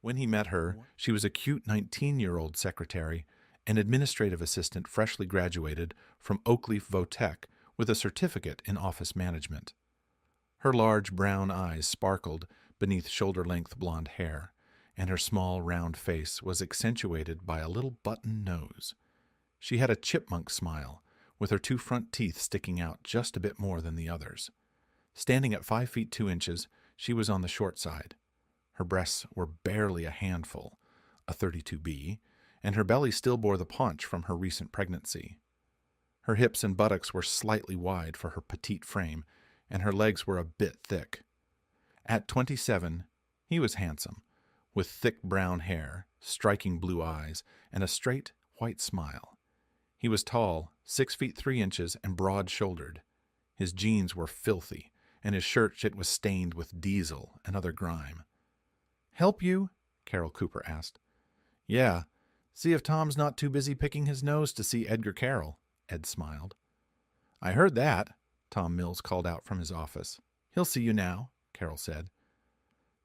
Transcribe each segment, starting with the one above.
When he met her, she was a cute 19-year-old secretary, an administrative assistant freshly graduated from Oakleaf Votech with a certificate in office management. Her large brown eyes sparkled beneath shoulder-length blonde hair, and her small round face was accentuated by a little button nose. She had a chipmunk smile, with her two front teeth sticking out just a bit more than the others. Standing at 5 feet 2 inches, she was on the short side. Her breasts were barely a handful, a 32B, and her belly still bore the paunch from her recent pregnancy. Her hips and buttocks were slightly wide for her petite frame, and her legs were a bit thick. At 27, he was handsome, with thick brown hair, striking blue eyes, and a straight, white smile. He was tall, 6 feet 3 inches, and broad-shouldered. His jeans were filthy, and his shirt was stained with diesel and other grime. "Help you?" Carol Cooper asked. "Yeah. See if Tom's not too busy picking his nose to see Edgar Carroll," Ed smiled. "I heard that," Tom Mills called out from his office. "He'll see you now," Carol said.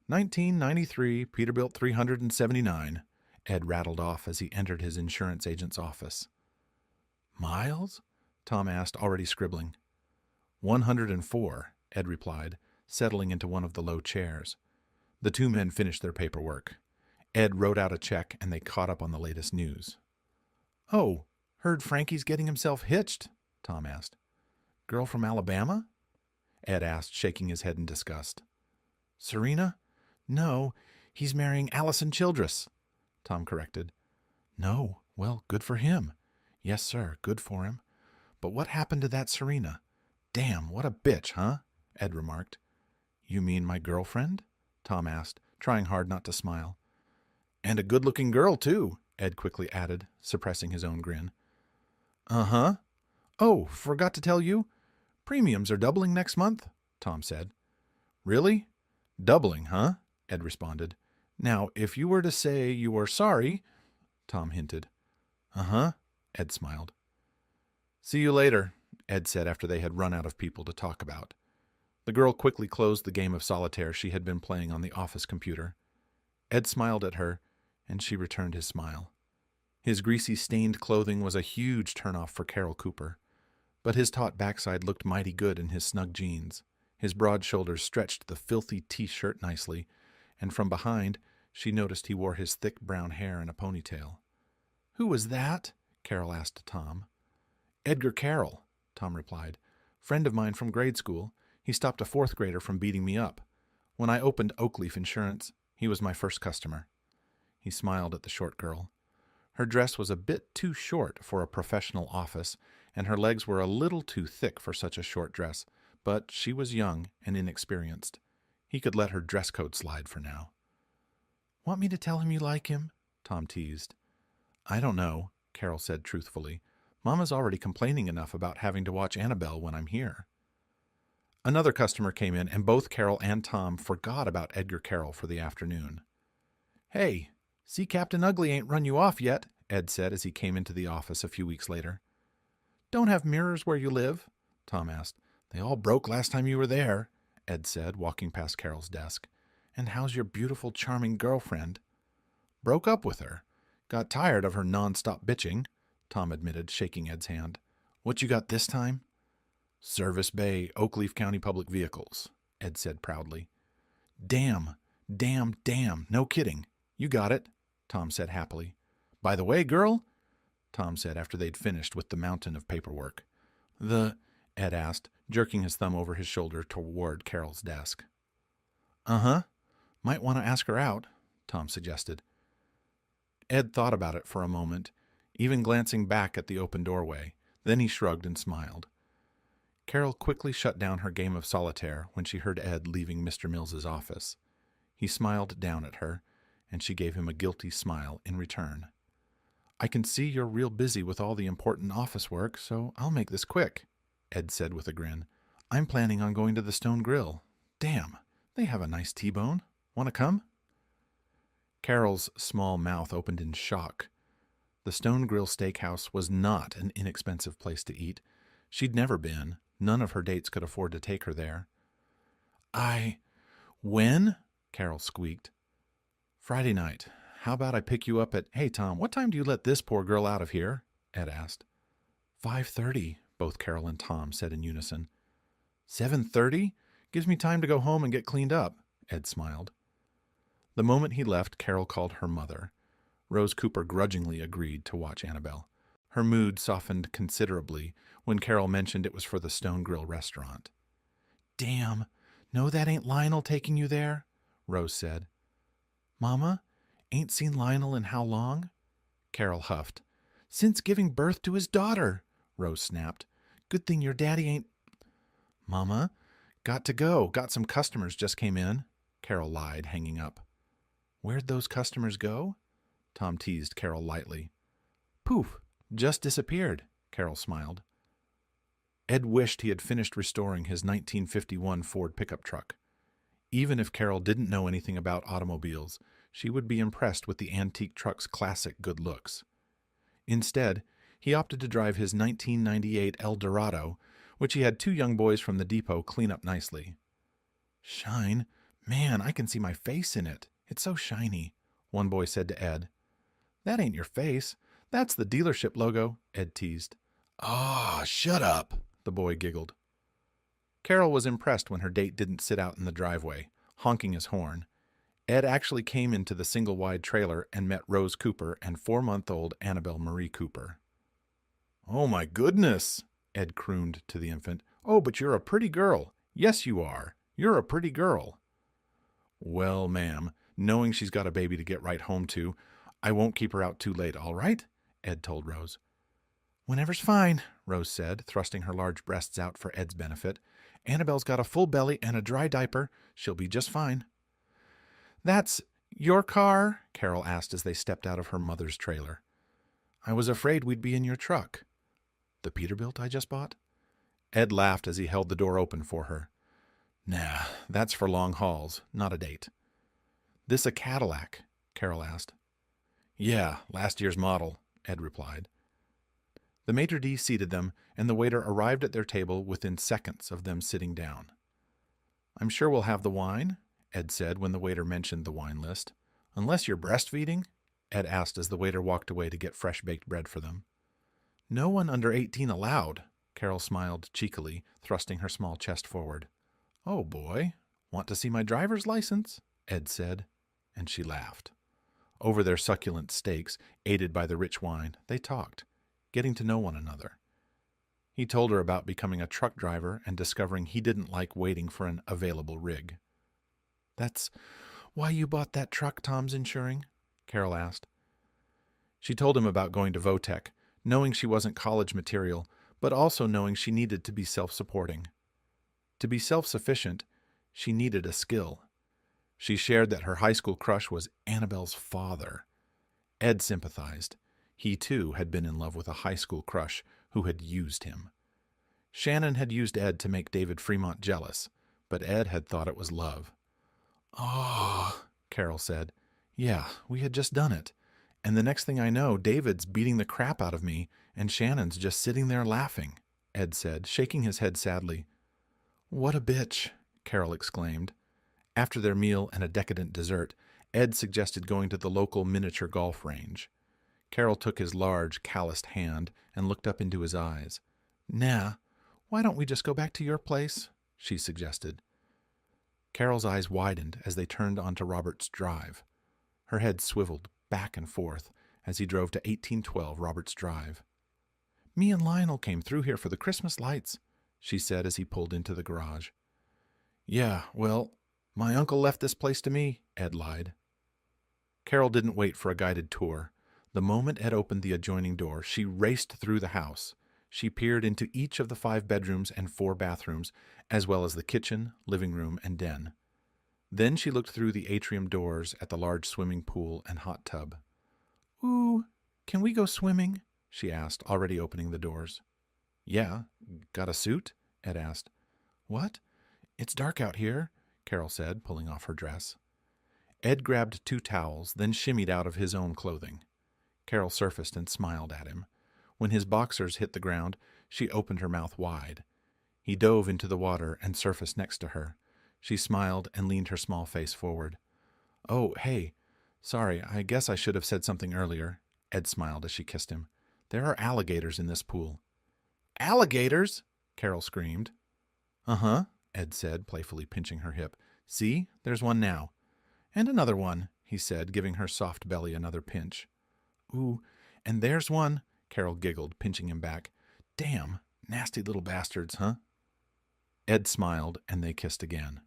1993, Peterbilt 379, Ed rattled off as he entered his insurance agent's office. "Miles?" Tom asked, already scribbling. 104, Ed replied, settling into one of the low chairs. The two men finished their paperwork. Ed wrote out a check, and they caught up on the latest news. "Oh, heard Frankie's getting himself hitched?" Tom asked. "Girl from Alabama?" Ed asked, shaking his head in disgust. "Serena? No, he's marrying Allison Childress," Tom corrected. "No, well, good for him." "Yes, sir, good for him. But what happened to that Serena? Damn, what a bitch, huh?" Ed remarked. "You mean my girlfriend?" Tom asked, trying hard not to smile. "And a good-looking girl, too," Ed quickly added, suppressing his own grin. "Uh-huh. Oh, forgot to tell you. Premiums are doubling next month," Tom said. "Really? Doubling, huh?" Ed responded. "Now, if you were to say you were sorry," Tom hinted. "Uh-huh," Ed smiled. "See you later," Ed said after they had run out of people to talk about. The girl quickly closed the game of solitaire she had been playing on the office computer. Ed smiled at her, and she returned his smile. His greasy, stained clothing was a huge turnoff for Carol Cooper, but his taut backside looked mighty good in his snug jeans. His broad shoulders stretched the filthy T-shirt nicely, and from behind she noticed he wore his thick brown hair in a ponytail. "Who was that?" Carol asked Tom. "Edgar Carroll," Tom replied. "Friend of mine from grade school. He stopped a 4th grader from beating me up. When I opened Oakleaf Insurance, he was my first customer." He smiled at the short girl. Her dress was a bit too short for a professional office, and her legs were a little too thick for such a short dress, but she was young and inexperienced. He could let her dress code slide for now. "Want me to tell him you like him?" Tom teased. "I don't know," Carol said truthfully. "Mama's already complaining enough about having to watch Annabelle when I'm here." Another customer came in, and both Carol and Tom forgot about Edgar Carroll for the afternoon. "Hey, see Captain Ugly ain't run you off yet," Ed said as he came into the office a few weeks later. "Don't have mirrors where you live?" Tom asked. "They all broke last time you were there," Ed said, walking past Carol's desk. "And how's your beautiful, charming girlfriend?" "Broke up with her. Got tired of her non-stop bitching," Tom admitted, shaking Ed's hand. "What you got this time?" "Service Bay, Oakleaf County Public Vehicles," Ed said proudly. "Damn, damn, damn, no kidding. You got it," Tom said happily. "By the way, girl," Tom said after they'd finished with the mountain of paperwork. Ed asked, jerking his thumb over his shoulder toward Carol's desk. "Uh-huh. Might want to ask her out," Tom suggested. Ed thought about it for a moment, even glancing back at the open doorway. Then he shrugged and smiled. Carol quickly shut down her game of solitaire when she heard Ed leaving Mr. Mills's office. He smiled down at her, and she gave him a guilty smile in return. "I can see you're real busy with all the important office work, so I'll make this quick," Ed said with a grin. "I'm planning on going to the Stone Grill. Damn, they have a nice T-bone. Want to come?" Carol's small mouth opened in shock. The Stone Grill Steakhouse was not an inexpensive place to eat. She'd never been. None of her dates could afford to take her there. When?" Carol squeaked. Friday night. How about I pick you up at— Hey, Tom, what time do you let this poor girl out of here? Ed asked. 5:30, both Carol and Tom said in unison. 7:30? Gives me time to go home and get cleaned up, Ed smiled. The moment he left, Carol called her mother. Rose Cooper grudgingly agreed to watch Annabelle. Her mood softened considerably when Carol mentioned it was for the Stone Grill restaurant. Damn, no, that ain't Lionel taking you there, Rose said. Mama, ain't seen Lionel in how long? Carol huffed. Since giving birth to his daughter, Rose snapped. Good thing your daddy ain't— Mama, got to go. Got some customers just came in, Carol lied, hanging up. Where'd those customers go? Tom teased Carol lightly. Poof, just disappeared, Carol smiled. Ed wished he had finished restoring his 1951 Ford pickup truck. Even if Carol didn't know anything about automobiles, she would be impressed with the antique truck's classic good looks. Instead, he opted to drive his 1998 El Dorado, which he had two young boys from the depot clean up nicely. Shine? Man, I can see my face in it. It's so shiny, one boy said to Ed. That ain't your face. That's the dealership logo, Ed teased. Ah, shut up, the boy giggled. Carol was impressed when her date didn't sit out in the driveway, honking his horn. Ed actually came into the single-wide trailer and met Rose Cooper and 4-month-old Annabelle Marie Cooper. Oh, my goodness, Ed crooned to the infant. Oh, but you're a pretty girl. Yes, you are. You're a pretty girl. Well, ma'am, knowing she's got a baby to get right home to, I won't keep her out too late, all right? Ed told Rose. Whenever's fine, Rose said, thrusting her large breasts out for Ed's benefit. Annabelle's got a full belly and a dry diaper. She'll be just fine. That's your car? Carol asked as they stepped out of her mother's trailer. I was afraid we'd be in your truck. The Peterbilt I just bought? Ed laughed as he held the door open for her. Nah, that's for long hauls, not a date. This a Cadillac? Carol asked. Yeah, last year's model, Ed replied. The maitre d' seated them, and the waiter arrived at their table within seconds of them sitting down. I'm sure we'll have the wine, Ed said when the waiter mentioned the wine list. Unless you're breastfeeding? Ed asked as the waiter walked away to get fresh-baked bread for them. No one under 18 allowed, Carol smiled cheekily, thrusting her small chest forward. Oh, boy. Want to see my driver's license? Ed said, and she laughed. Over their succulent steaks, aided by the rich wine, they talked, getting to know one another. He told her about becoming a truck driver and discovering he didn't like waiting for an available rig. That's why you bought that truck Tom's insuring? Carol asked. She told him about going to Votech, knowing she wasn't college material, but also knowing she needed to be self-supporting. To be self-sufficient, she needed a skill. She shared that her high school crush was Annabelle's father. Ed sympathized. He, too, had been in love with a high school crush who had used him. Shannon had used Ed to make David Fremont jealous, but Ed had thought it was love. Oh, Carol said. Yeah, we had just done it. And the next thing I know, David's beating the crap out of me, and Shannon's just sitting there laughing, Ed said, shaking his head sadly. What a bitch, Carol exclaimed. After their meal and a decadent dessert, Ed suggested going to the local miniature golf range. Carol took his large, calloused hand and looked up into his eyes. Nah, why don't we just go back to your place? She suggested. Carol's eyes widened as they turned onto Robert's Drive. Her head swiveled back and forth as he drove to 1812 Robert's Drive. Me and Lionel came through here for the Christmas lights, she said as he pulled into the garage. Yeah, well, my uncle left this place to me, Ed lied. Carol didn't wait for a guided tour. The moment Ed opened the adjoining door, she raced through the house. She peered into each of the 5 bedrooms and 4 bathrooms, as well as the kitchen, living room, and den. Then she looked through the atrium doors at the large swimming pool and hot tub. Ooh, can we go swimming? She asked, already opening the doors. Yeah, got a suit? Ed asked. What? It's dark out here, Carol said, pulling off her dress. Ed grabbed 2 towels, then shimmied out of his own clothing. Carol surfaced and smiled at him. When his boxers hit the ground, she opened her mouth wide. He dove into the water and surfaced next to her. She smiled and leaned her small face forward. Oh, hey, Sorry, I guess I should have said something earlier. Ed smiled as she kissed him. There are alligators in this pool. Alligators? Carol screamed. Uh-huh, Ed said, playfully pinching her hip. See, there's one now. And another one, he said, giving her soft belly another pinch. Ooh, and there's one, Carol giggled, pinching him back. Damn, nasty little bastards, huh? Ed smiled, and they kissed again.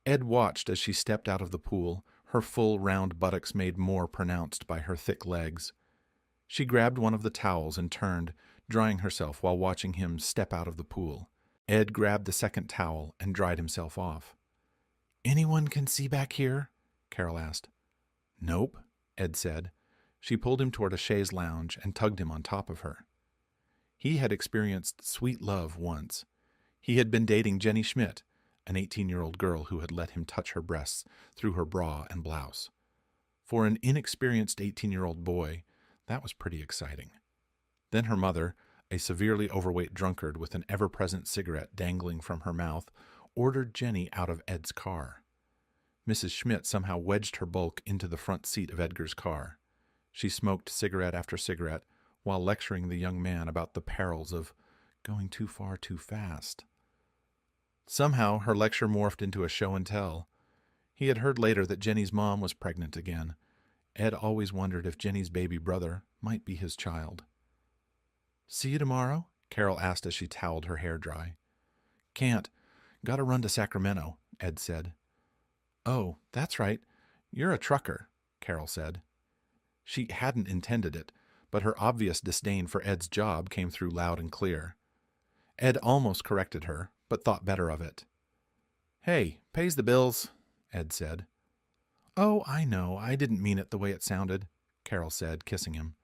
Ed watched as she stepped out of the pool, her full, round buttocks made more pronounced by her thick legs. She grabbed one of the towels and turned, drying herself while watching him step out of the pool. Ed grabbed the second towel and dried himself off. Anyone can see back here? Carol asked. Nope, Ed said. She pulled him toward a chaise lounge and tugged him on top of her. He had experienced sweet love once. He had been dating Jenny Schmidt, an 18-year-old girl who had let him touch her breasts through her bra and blouse. For an inexperienced 18-year-old boy, that was pretty exciting. Then her mother, a severely overweight drunkard with an ever-present cigarette dangling from her mouth, ordered Jenny out of Ed's car. Mrs. Schmidt somehow wedged her bulk into the front seat of Edgar's car. She smoked cigarette after cigarette while lecturing the young man about the perils of going too far too fast. Somehow her lecture morphed into a show and tell. He had heard later that Jenny's mom was pregnant again. Ed always wondered if Jenny's baby brother might be his child. See you tomorrow? Carol asked as she toweled her hair dry. Can't. Gotta run to Sacramento, Ed said. Oh, that's right. You're a trucker, Carol said. She hadn't intended it, but her obvious disdain for Ed's job came through loud and clear. Ed almost corrected her, but thought better of it. Hey, pays the bills, Ed said. Oh, I know, I didn't mean it the way it sounded, Carol said, kissing him.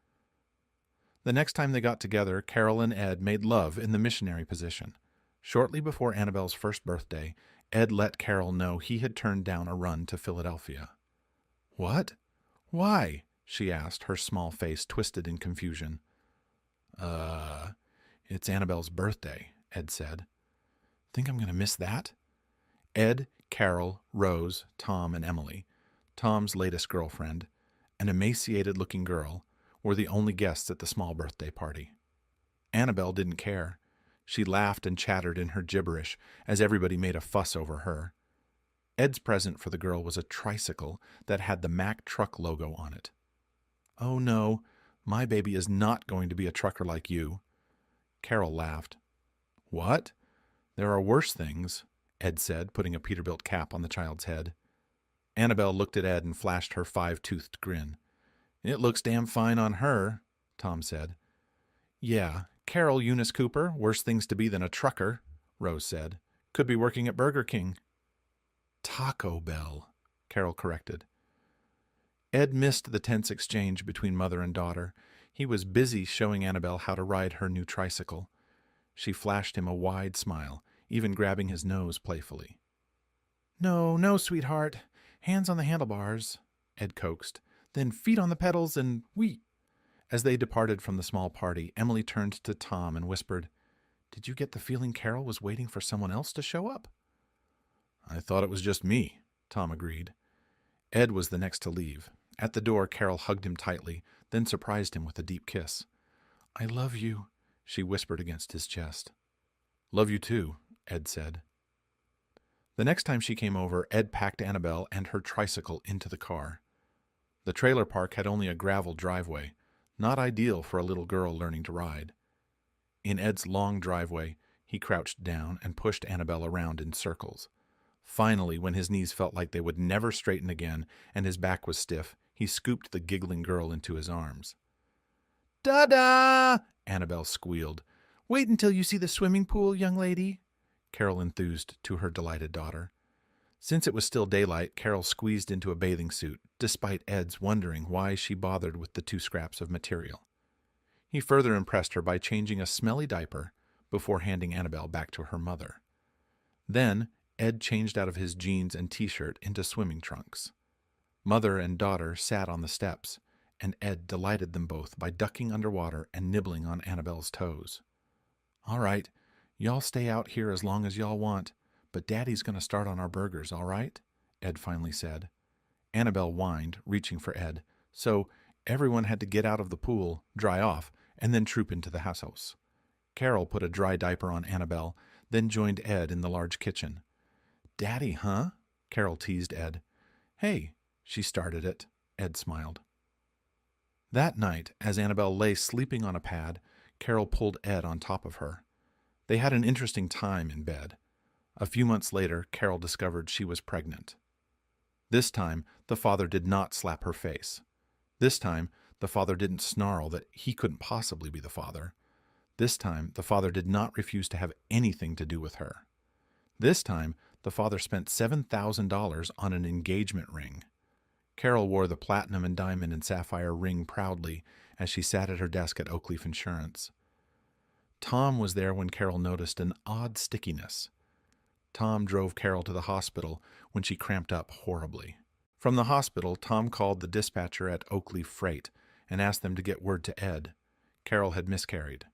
The next time they got together, Carol and Ed made love in the missionary position. Shortly before Annabelle's first birthday, Ed let Carol know he had turned down a run to Philadelphia. What? Why? She asked, her small face twisted in confusion. It's Annabelle's birthday, Ed said. Think I'm going to miss that? Ed, Carol, Rose, Tom, and Emily, Tom's latest girlfriend, an emaciated-looking girl, were the only guests at the small birthday party. Annabelle didn't care. She laughed and chattered in her gibberish as everybody made a fuss over her. Ed's present for the girl was a tricycle that had the Mack truck logo on it. Oh no, my baby is not going to be a trucker like you. Carol laughed. What? There are worse things, Ed said, putting a Peterbilt cap on the child's head. Annabelle looked at Ed and flashed her 5-toothed grin. It looks damn fine on her, Tom said. Yeah, Carol Eunice Cooper, worse things to be than a trucker, Rose said. Could be working at Burger King. Taco Bell, Carol corrected. Ed missed the tense exchange between mother and daughter. He was busy showing Annabelle how to ride her new tricycle. She flashed him a wide smile, even grabbing his nose playfully. No, no, sweetheart. Hands on the handlebars, Ed coaxed. Then feet on the pedals and whee. As they departed from the small party, Emily turned to Tom and whispered, Did you get the feeling Carol was waiting for someone else to show up? I thought it was just me, Tom agreed. Ed was the next to leave. At the door, Carol hugged him tightly, then surprised him with a deep kiss. I love you, she whispered against his chest. Love you too, Ed said. The next time she came over, Ed packed Annabelle and her tricycle into the car. The trailer park had only a gravel driveway, not ideal for a little girl learning to ride. In Ed's long driveway, he crouched down and pushed Annabelle around in circles. Finally, when his knees felt like they would never straighten again and his back was stiff, he scooped the giggling girl into his arms. Da-da! Annabelle squealed. Wait until you see the swimming pool, young lady, Carol enthused to her delighted daughter. Since it was still daylight, Carol squeezed into a bathing suit, despite Ed's wondering why she bothered with the 2 scraps of material. He further impressed her by changing a smelly diaper before handing Annabelle back to her mother. Then, Ed changed out of his jeans and t-shirt into swimming trunks. Mother and daughter sat on the steps, and Ed delighted them both by ducking underwater and nibbling on Annabelle's toes. All right, y'all stay out here as long as y'all want, but Daddy's going to start on our burgers, all right? Ed finally said. Annabelle whined, reaching for Ed. So everyone had to get out of the pool, dry off, and then troop into the house. Carol put a dry diaper on Annabelle, then joined Ed in the large kitchen. "Daddy, huh?" Carol teased Ed. "Hey," she started it. Ed smiled. That night, as Annabelle lay sleeping on a pad, Carol pulled Ed on top of her. They had an interesting time in bed. A few months later, Carol discovered she was pregnant. This time, the father did not slap her face. This time, the father didn't snarl that he couldn't possibly be the father. This time, the father did not refuse to have anything to do with her. This time, the father spent $7,000 on an engagement ring. Carol wore the platinum and diamond and sapphire ring proudly as she sat at her desk at Oakleaf Insurance. Tom was there when Carol noticed an odd stickiness. Tom drove Carol to the hospital when she cramped up horribly. From the hospital, Tom called the dispatcher at Oakleaf Freight and asked them to get word to Ed. Carol had miscarried.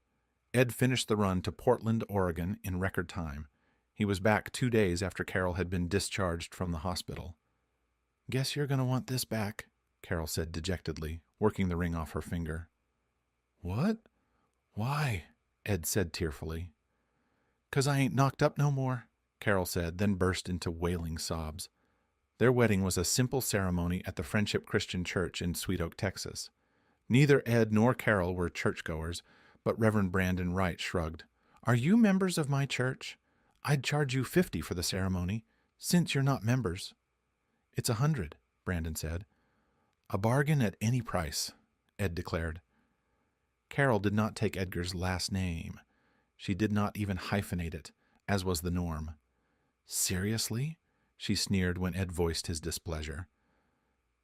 Ed finished the run to Portland, Oregon in record time. He was back 2 days after Carol had been discharged from the hospital. "Guess you're going to want this back," Carol said dejectedly, working the ring off her finger. "What? Why?" Ed said tearfully. "'Cause I ain't knocked up no more," Carol said, then burst into wailing sobs. Their wedding was a simple ceremony at the Friendship Christian Church in Sweet Oak, Texas. Neither Ed nor Carol were churchgoers, but Reverend Brandon Wright shrugged. "Are you members of my church? I'd charge you $50 for the ceremony, since you're not members." "It's $100, Brandon said. "A bargain at any price," Ed declared. Carol did not take Edgar's last name. She did not even hyphenate it, as was the norm. "Seriously?" she sneered when Ed voiced his displeasure.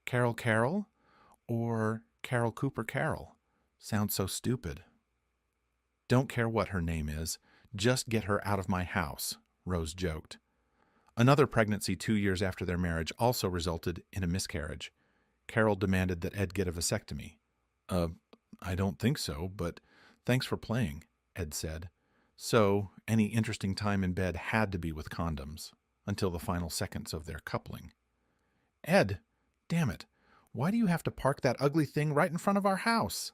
"Carol Carroll? Or Carol Cooper Carroll? Sounds so stupid." "Don't care what her name is. Just get her out of my house," Rose joked. Another pregnancy 2 years after their marriage also resulted in a miscarriage. Carol demanded that Ed get a vasectomy. I don't think so, but thanks for playing," Ed said. So, any interesting time in bed had to be with condoms, until the final seconds of their coupling. "Ed, damn it, why do you have to park that ugly thing right in front of our house?"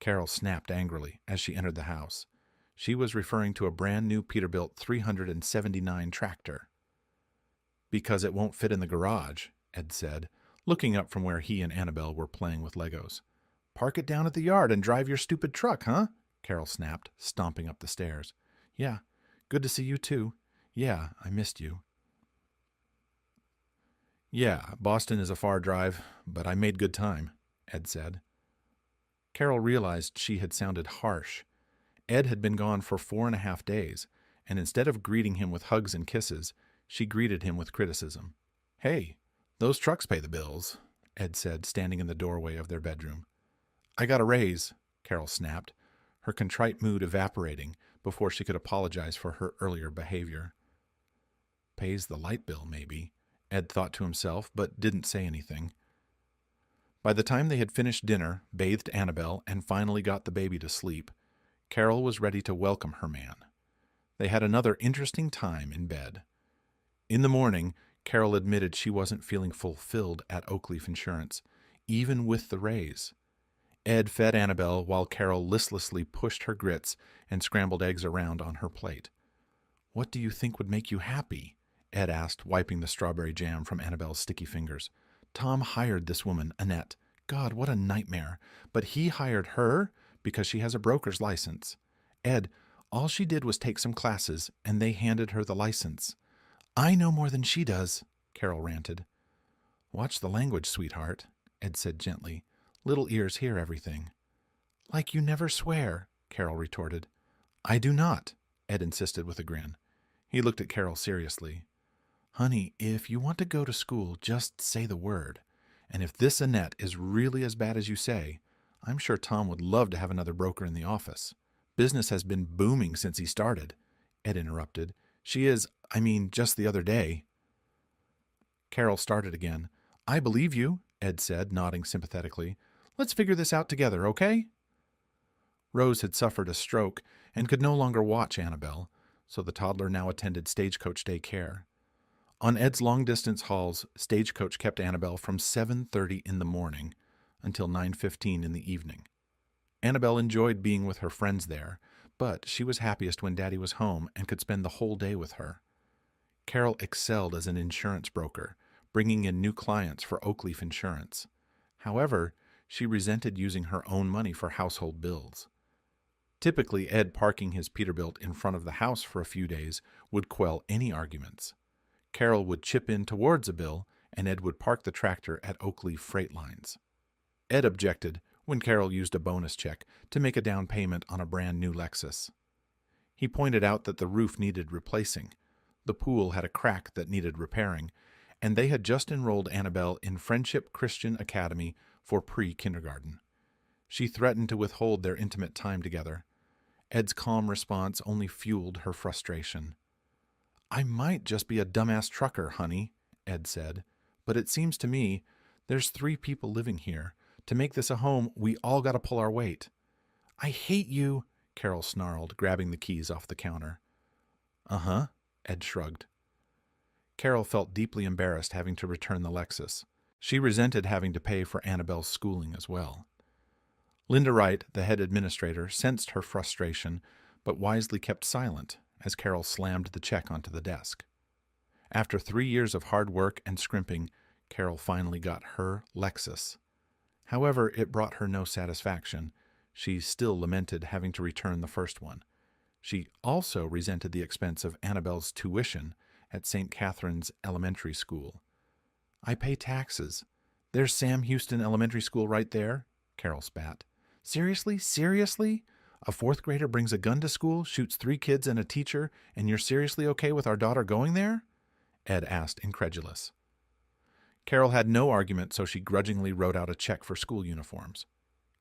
Carol snapped angrily as she entered the house. She was referring to a brand new Peterbilt 379 tractor. "Because it won't fit in the garage," Ed said, looking up from where he and Annabelle were playing with Legos. "Park it down at the yard and drive your stupid truck, huh?" Carol snapped, stomping up the stairs. "Yeah, good to see you too. Yeah, I missed you." "Yeah, Boston is a far drive, but I made good time," Ed said. Carol realized she had sounded harsh. Ed had been gone for 4.5 days, and instead of greeting him with hugs and kisses, she greeted him with criticism. "Hey, those trucks pay the bills," Ed said, standing in the doorway of their bedroom. "I got a raise," Carol snapped, her contrite mood evaporating before she could apologize for her earlier behavior. "Pays the light bill, maybe," Ed thought to himself, but didn't say anything. By the time they had finished dinner, bathed Annabelle, and finally got the baby to sleep, Carol was ready to welcome her man. They had another interesting time in bed. In the morning, Carol admitted she wasn't feeling fulfilled at Oakleaf Insurance, even with the raise. Ed fed Annabelle while Carol listlessly pushed her grits and scrambled eggs around on her plate. "What do you think would make you happy?" Ed asked, wiping the strawberry jam from Annabelle's sticky fingers. "Tom hired this woman, Annette. God, what a nightmare. But he hired her because she has a broker's license. Ed, all she did was take some classes, and they handed her the license." "I know more than she does," Carol ranted. "Watch the language, sweetheart," Ed said gently. "Little ears hear everything." "Like you never swear," Carol retorted. "I do not," Ed insisted with a grin. He looked at Carol seriously. "Honey, if you want to go to school, just say the word. And if this Annette is really as bad as you say, I'm sure Tom would love to have another broker in the office. Business has been booming since he started," Ed interrupted. Just the other day." Carol started again. "I believe you," Ed said, nodding sympathetically. "Let's figure this out together, okay?" Rose had suffered a stroke and could no longer watch Annabelle, so the toddler now attended Stagecoach Day Care. On Ed's long-distance hauls, Stagecoach kept Annabelle from 7:30 in the morning until 9:15 in the evening. Annabelle enjoyed being with her friends there, but she was happiest when Daddy was home and could spend the whole day with her. Carol excelled as an insurance broker, bringing in new clients for Oakleaf Insurance. However, she resented using her own money for household bills. Typically, Ed parking his Peterbilt in front of the house for a few days would quell any arguments. Carol would chip in towards a bill, and Ed would park the tractor at Oakleaf Freight Lines. Ed objected when Carol used a bonus check to make a down payment on a brand new Lexus. He pointed out that the roof needed replacing, the pool had a crack that needed repairing, and they had just enrolled Annabelle in Friendship Christian Academy for pre-kindergarten. She threatened to withhold their intimate time together. Ed's calm response only fueled her frustration. "I might just be a dumbass trucker, honey," Ed said, "but it seems to me there's 3 people living here. To make this a home, we all got to pull our weight." "I hate you," Carol snarled, grabbing the keys off the counter. "Uh-huh," Ed shrugged. Carol felt deeply embarrassed having to return the Lexus. She resented having to pay for Annabelle's schooling as well. Linda Wright, the head administrator, sensed her frustration, but wisely kept silent as Carol slammed the check onto the desk. After 3 years of hard work and scrimping, Carol finally got her Lexus. However, it brought her no satisfaction. She still lamented having to return the first one. She also resented the expense of Annabelle's tuition at St. Catherine's Elementary School. "I pay taxes. There's Sam Houston Elementary School right there," Carol spat. "Seriously? Seriously? A 4th grader brings a gun to school, shoots 3 kids and a teacher, and you're seriously okay with our daughter going there?" Ed asked, incredulous. Carol had no argument, so she grudgingly wrote out a check for school uniforms.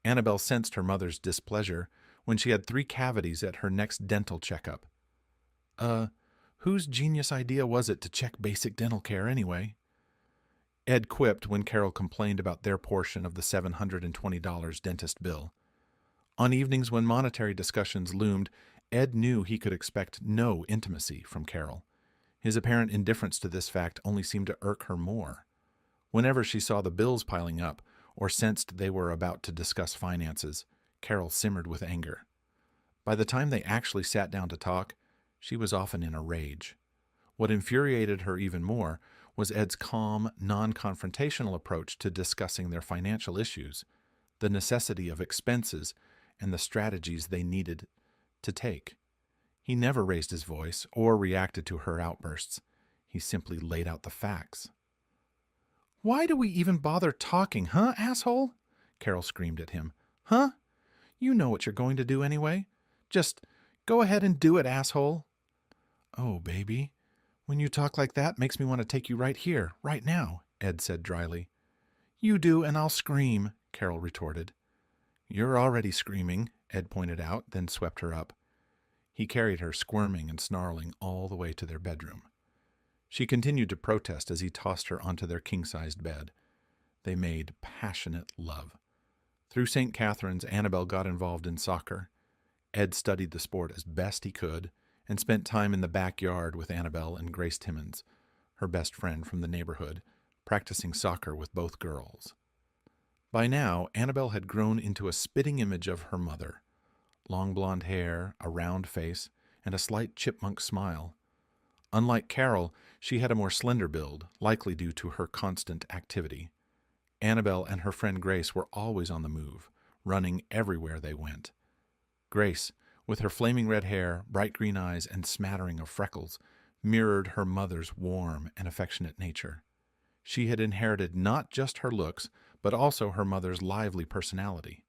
Annabelle sensed her mother's displeasure when she had 3 cavities at her next dental checkup. Whose genius idea was it to check basic dental care anyway?" Ed quipped when Carol complained about their portion of the $720 dentist bill. On evenings when monetary discussions loomed, Ed knew he could expect no intimacy from Carol. His apparent indifference to this fact only seemed to irk her more. Whenever she saw the bills piling up or sensed they were about to discuss finances, Carol simmered with anger. By the time they actually sat down to talk, she was often in a rage. What infuriated her even more was Ed's calm, non-confrontational approach to discussing their financial issues, the necessity of expenses, and the strategies they needed to take. He never raised his voice or reacted to her outbursts. He simply laid out the facts. "Why do we even bother talking, huh, asshole?" Carol screamed at him. "Huh? You know what you're going to do anyway. Just go ahead and do it, asshole." "Oh, baby, when you talk like that makes me want to take you right here, right now," Ed said dryly. "You do, and I'll scream," Carol retorted. "You're already screaming," Ed pointed out, then swept her up. He carried her, squirming and snarling, all the way to their bedroom. She continued to protest as he tossed her onto their king-sized bed. They made passionate love. Through St. Catherine's, Annabelle got involved in soccer. Ed studied the sport as best he could and spent time in the backyard with Annabelle and Grace Timmons, her best friend from the neighborhood, practicing soccer with both girls. By now, Annabelle had grown into a spitting image of her mother. Long blonde hair, a round face, and a slight chipmunk smile. Unlike Carol, she had a more slender build, likely due to her constant activity. Annabelle and her friend Grace were always on the move, running everywhere they went. Grace, with her flaming red hair, bright green eyes, and smattering of freckles, mirrored her mother's warm and affectionate nature. She had inherited not just her looks, but also her mother's lively personality.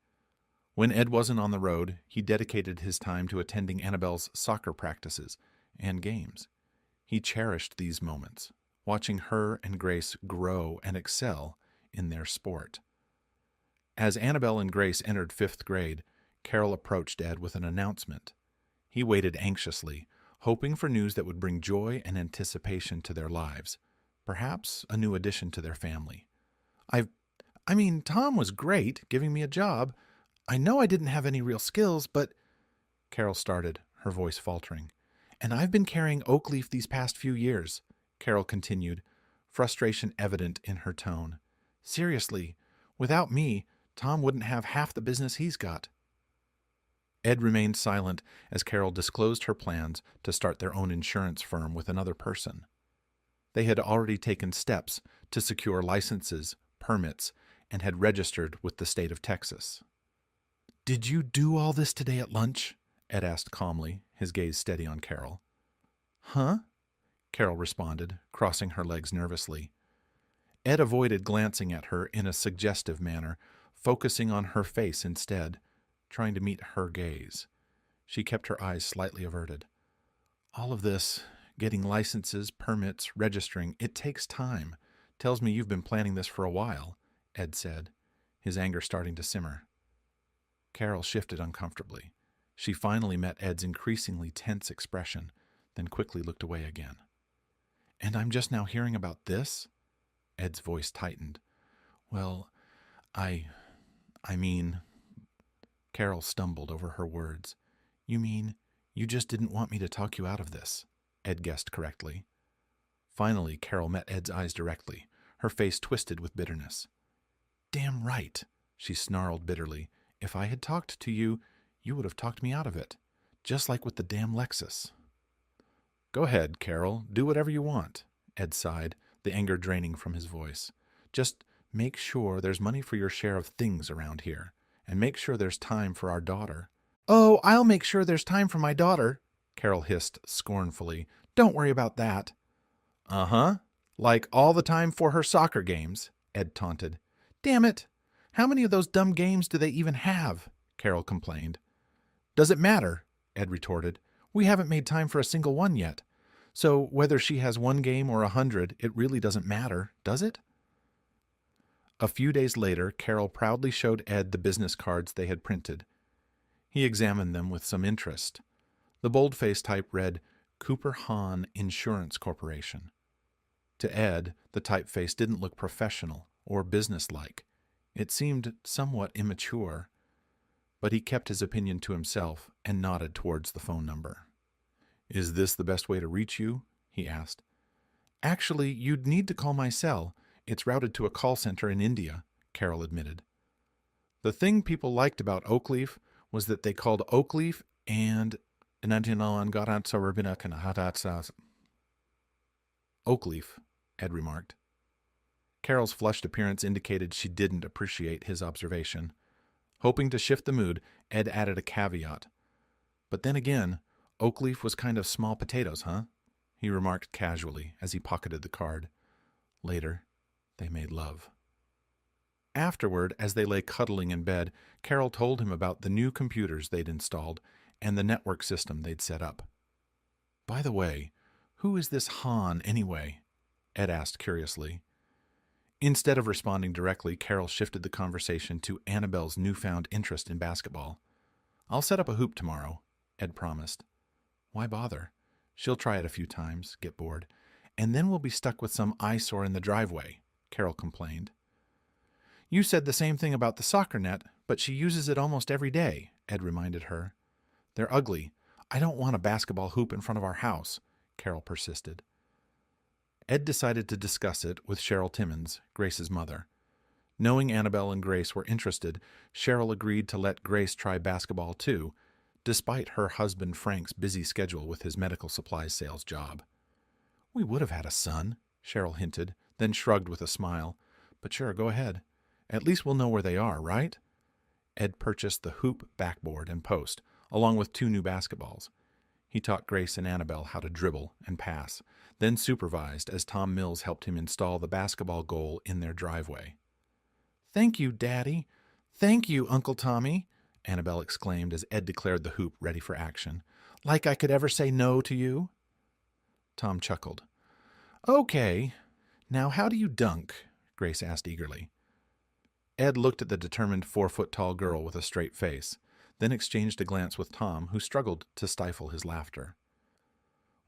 When Ed wasn't on the road, he dedicated his time to attending Annabelle's soccer practices and games. He cherished these moments, watching her and Grace grow and excel in their sport. As Annabelle and Grace entered 5th grade, Carol approached Ed with an announcement. He waited anxiously, hoping for news that would bring joy and anticipation to their lives, perhaps a new addition to their family. Tom was great, giving me a job. I know I didn't have any real skills, but..." Carol started, her voice faltering. "And I've been carrying Oakleaf these past few years," Carol continued, frustration evident in her tone. Seriously, without me, Tom wouldn't have half the business he's got. Ed remained silent as Carol disclosed her plans to start their own insurance firm with another person. They had already taken steps to secure licenses, permits, and had registered with the state of Texas. "Did you do all this today at lunch?" Ed asked calmly, his gaze steady on Carol. "Huh?" Carol responded, crossing her legs nervously. Ed avoided glancing at her in a suggestive manner, focusing on her face instead, trying to meet her gaze. She kept her eyes slightly averted. "All of this, getting licenses, permits, registering, it takes time. Tells me you've been planning this for a while," Ed said, his anger starting to simmer. Carol shifted uncomfortably. She finally met Ed's increasingly tense expression, then quickly looked away again. "And I'm just now hearing about this?" Ed's voice tightened. "Well, I mean..." Carol stumbled over her words. "You mean you just didn't want me to talk you out of this?" Ed guessed correctly. Finally, Carol met Ed's eyes directly, her face twisted with bitterness. "Damn right," she snarled bitterly. "If I had talked to you, you would have talked me out of it. Just like with the damn Lexus." "Go ahead, Carol. Do whatever you want," Ed sighed, the anger draining from his voice. "Just make sure there's money for your share of things around here, and make sure there's time for our daughter." "Oh, I'll make sure there's time for my daughter," Carol hissed scornfully. "Don't worry about that." "Uh-huh. Like all the time for her soccer games," Ed taunted. "Damn it! How many of those dumb games do they even have?" Carol complained. "Does it matter?" Ed retorted. "We haven't made time for a single one yet. So whether she has one game or 100, it really doesn't matter, does it?" A few days later, Carol proudly showed Ed the business cards they had printed. He examined them with some interest. The boldface type read, "Cooper Hahn Insurance Corporation." To Ed, the typeface didn't look professional or businesslike. It seemed somewhat immature. But he kept his opinion to himself and nodded towards the phone number. "Is this the best way to reach you?" he asked. "Actually, you'd need to call my cell. It's routed to a call center in India," Carol admitted. The thing people liked about Oakleaf was that they called Oakleaf and Oakleaf, Ed remarked. Carol's flushed appearance indicated she didn't appreciate his observation. Hoping to shift the mood, Ed added a caveat. "But then again, Oakleaf was kind of small potatoes, huh?" he remarked casually as he pocketed the card. Later, they made love. Afterward, as they lay cuddling in bed, Carol told him about the new computers they'd installed and the network system they'd set up. "By the way, who is this Hahn anyway?" Ed asked curiously. Instead of responding directly, Carol shifted the conversation to Annabelle's newfound interest in basketball. "I'll set up a hoop tomorrow," Ed promised. "Why bother? She'll try it a few times, get bored, and then we'll be stuck with some eyesore in the driveway," Carol complained. "You said the same thing about the soccer net, but she uses it almost every day," Ed reminded her. "They're ugly. I don't want a basketball hoop in front of our house," Carol persisted. Ed decided to discuss it with Cheryl Timmons, Grace's mother. Knowing Annabelle and Grace were interested, Cheryl agreed to let Grace try basketball too, despite her husband Frank's busy schedule with his medical supplies sales job. "We would have had a son," Cheryl hinted, then shrugged with a smile. "But sure, go ahead. At least we'll know where they are, right?" Ed purchased the hoop, backboard, and post, along with 2 new basketballs. He taught Grace and Annabelle how to dribble and pass, then supervised as Tom Mills helped him install the basketball goal in their driveway. "Thank you, Daddy. Thank you, Uncle Tommy," Annabelle exclaimed as Ed declared the hoop ready for action. "Like I could ever say no to you." Tom chuckled. "Okay. Now how do you dunk?" Grace asked eagerly. Ed looked at the determined 4-foot-tall girl with a straight face, then exchanged a glance with Tom, who struggled to stifle his laughter.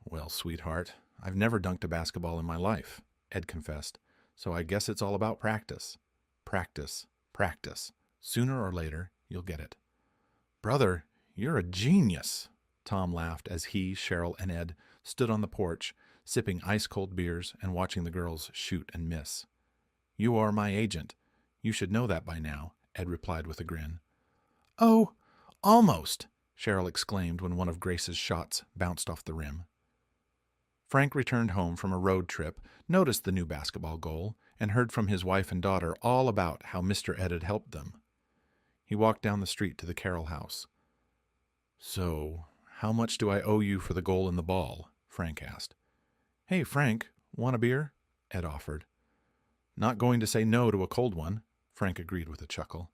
"Well, sweetheart, I've never dunked a basketball in my life," Ed confessed, "so I guess it's all about practice. Practice, practice. Sooner or later, you'll get it." "Brother, you're a genius," Tom laughed as he, Cheryl, and Ed stood on the porch, sipping ice-cold beers and watching the girls shoot and miss. "You are my agent. You should know that by now," Ed replied with a grin. "Oh, almost," Cheryl exclaimed when one of Grace's shots bounced off the rim. Frank returned home from a road trip, noticed the new basketball goal, and heard from his wife and daughter all about how Mr. Ed had helped them. He walked down the street to the Carroll house. "So, how much do I owe you for the goal in the ball?" Frank asked. "Hey, Frank, want a beer?" Ed offered. "Not going to say no to a cold one," Frank agreed with a chuckle.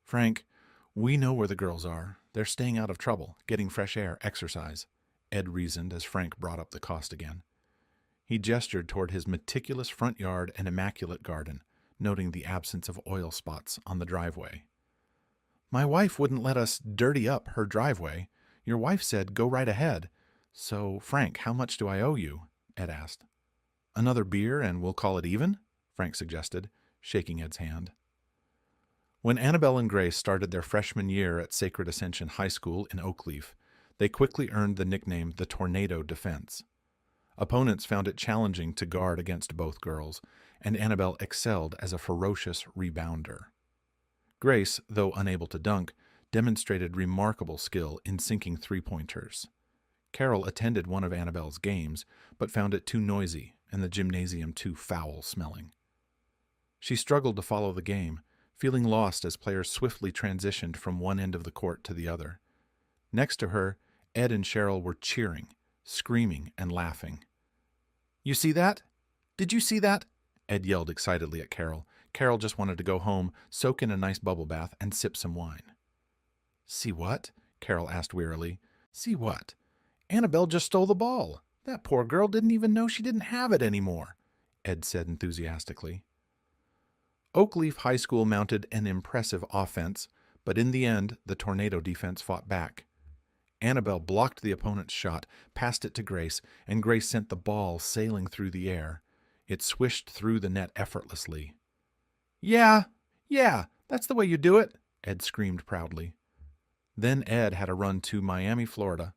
"Frank, we know where the girls are. They're staying out of trouble, getting fresh air, exercise," Ed reasoned as Frank brought up the cost again. He gestured toward his meticulous front yard and immaculate garden, noting the absence of oil spots on the driveway. "My wife wouldn't let us dirty up her driveway. Your wife said go right ahead. So, Frank, how much do I owe you?" Ed asked. "Another beer and we'll call it even?" Frank suggested, shaking Ed's hand. When Annabelle and Grace started their freshman year at Sacred Ascension High School in Oakleaf, they quickly earned the nickname the Tornado Defense. Opponents found it challenging to guard against both girls, and Annabelle excelled as a ferocious rebounder. Grace, though unable to dunk, demonstrated remarkable skill in sinking three-pointers. Carol attended one of Annabelle's games, but found it too noisy and the gymnasium too foul-smelling. She struggled to follow the game, feeling lost as players swiftly transitioned from one end of the court to the other. Next to her, Ed and Cheryl were cheering, screaming, and laughing. "You see that? Did you see that?" Ed yelled excitedly at Carol. Carol just wanted to go home, soak in a nice bubble bath, and sip some wine. "See what?" Carol asked wearily. "See what? Annabelle just stole the ball. That poor girl didn't even know she didn't have it anymore," Ed said enthusiastically. Oakleaf High School mounted an impressive offense, but in the end, the Tornado defense fought back. Annabelle blocked the opponent's shot, passed it to Grace, and Grace sent the ball sailing through the air. It swished through the net effortlessly. Yeah, that's the way you do it," Ed screamed proudly. Then Ed had a run to Miami, Florida.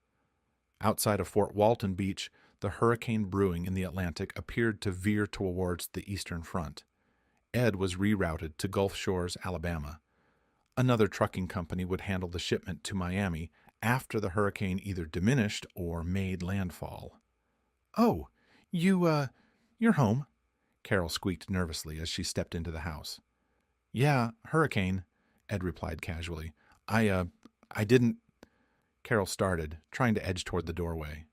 Outside of Fort Walton Beach, the hurricane brewing in the Atlantic appeared to veer towards the eastern front. Ed was rerouted to Gulf Shores, Alabama. Another trucking company would handle the shipment to Miami after the hurricane either diminished or made landfall. "Oh, you're home," Carol squeaked nervously as she stepped into the house. "Yeah, hurricane," Ed replied casually. I didn't..." Carol started, trying to edge toward the doorway.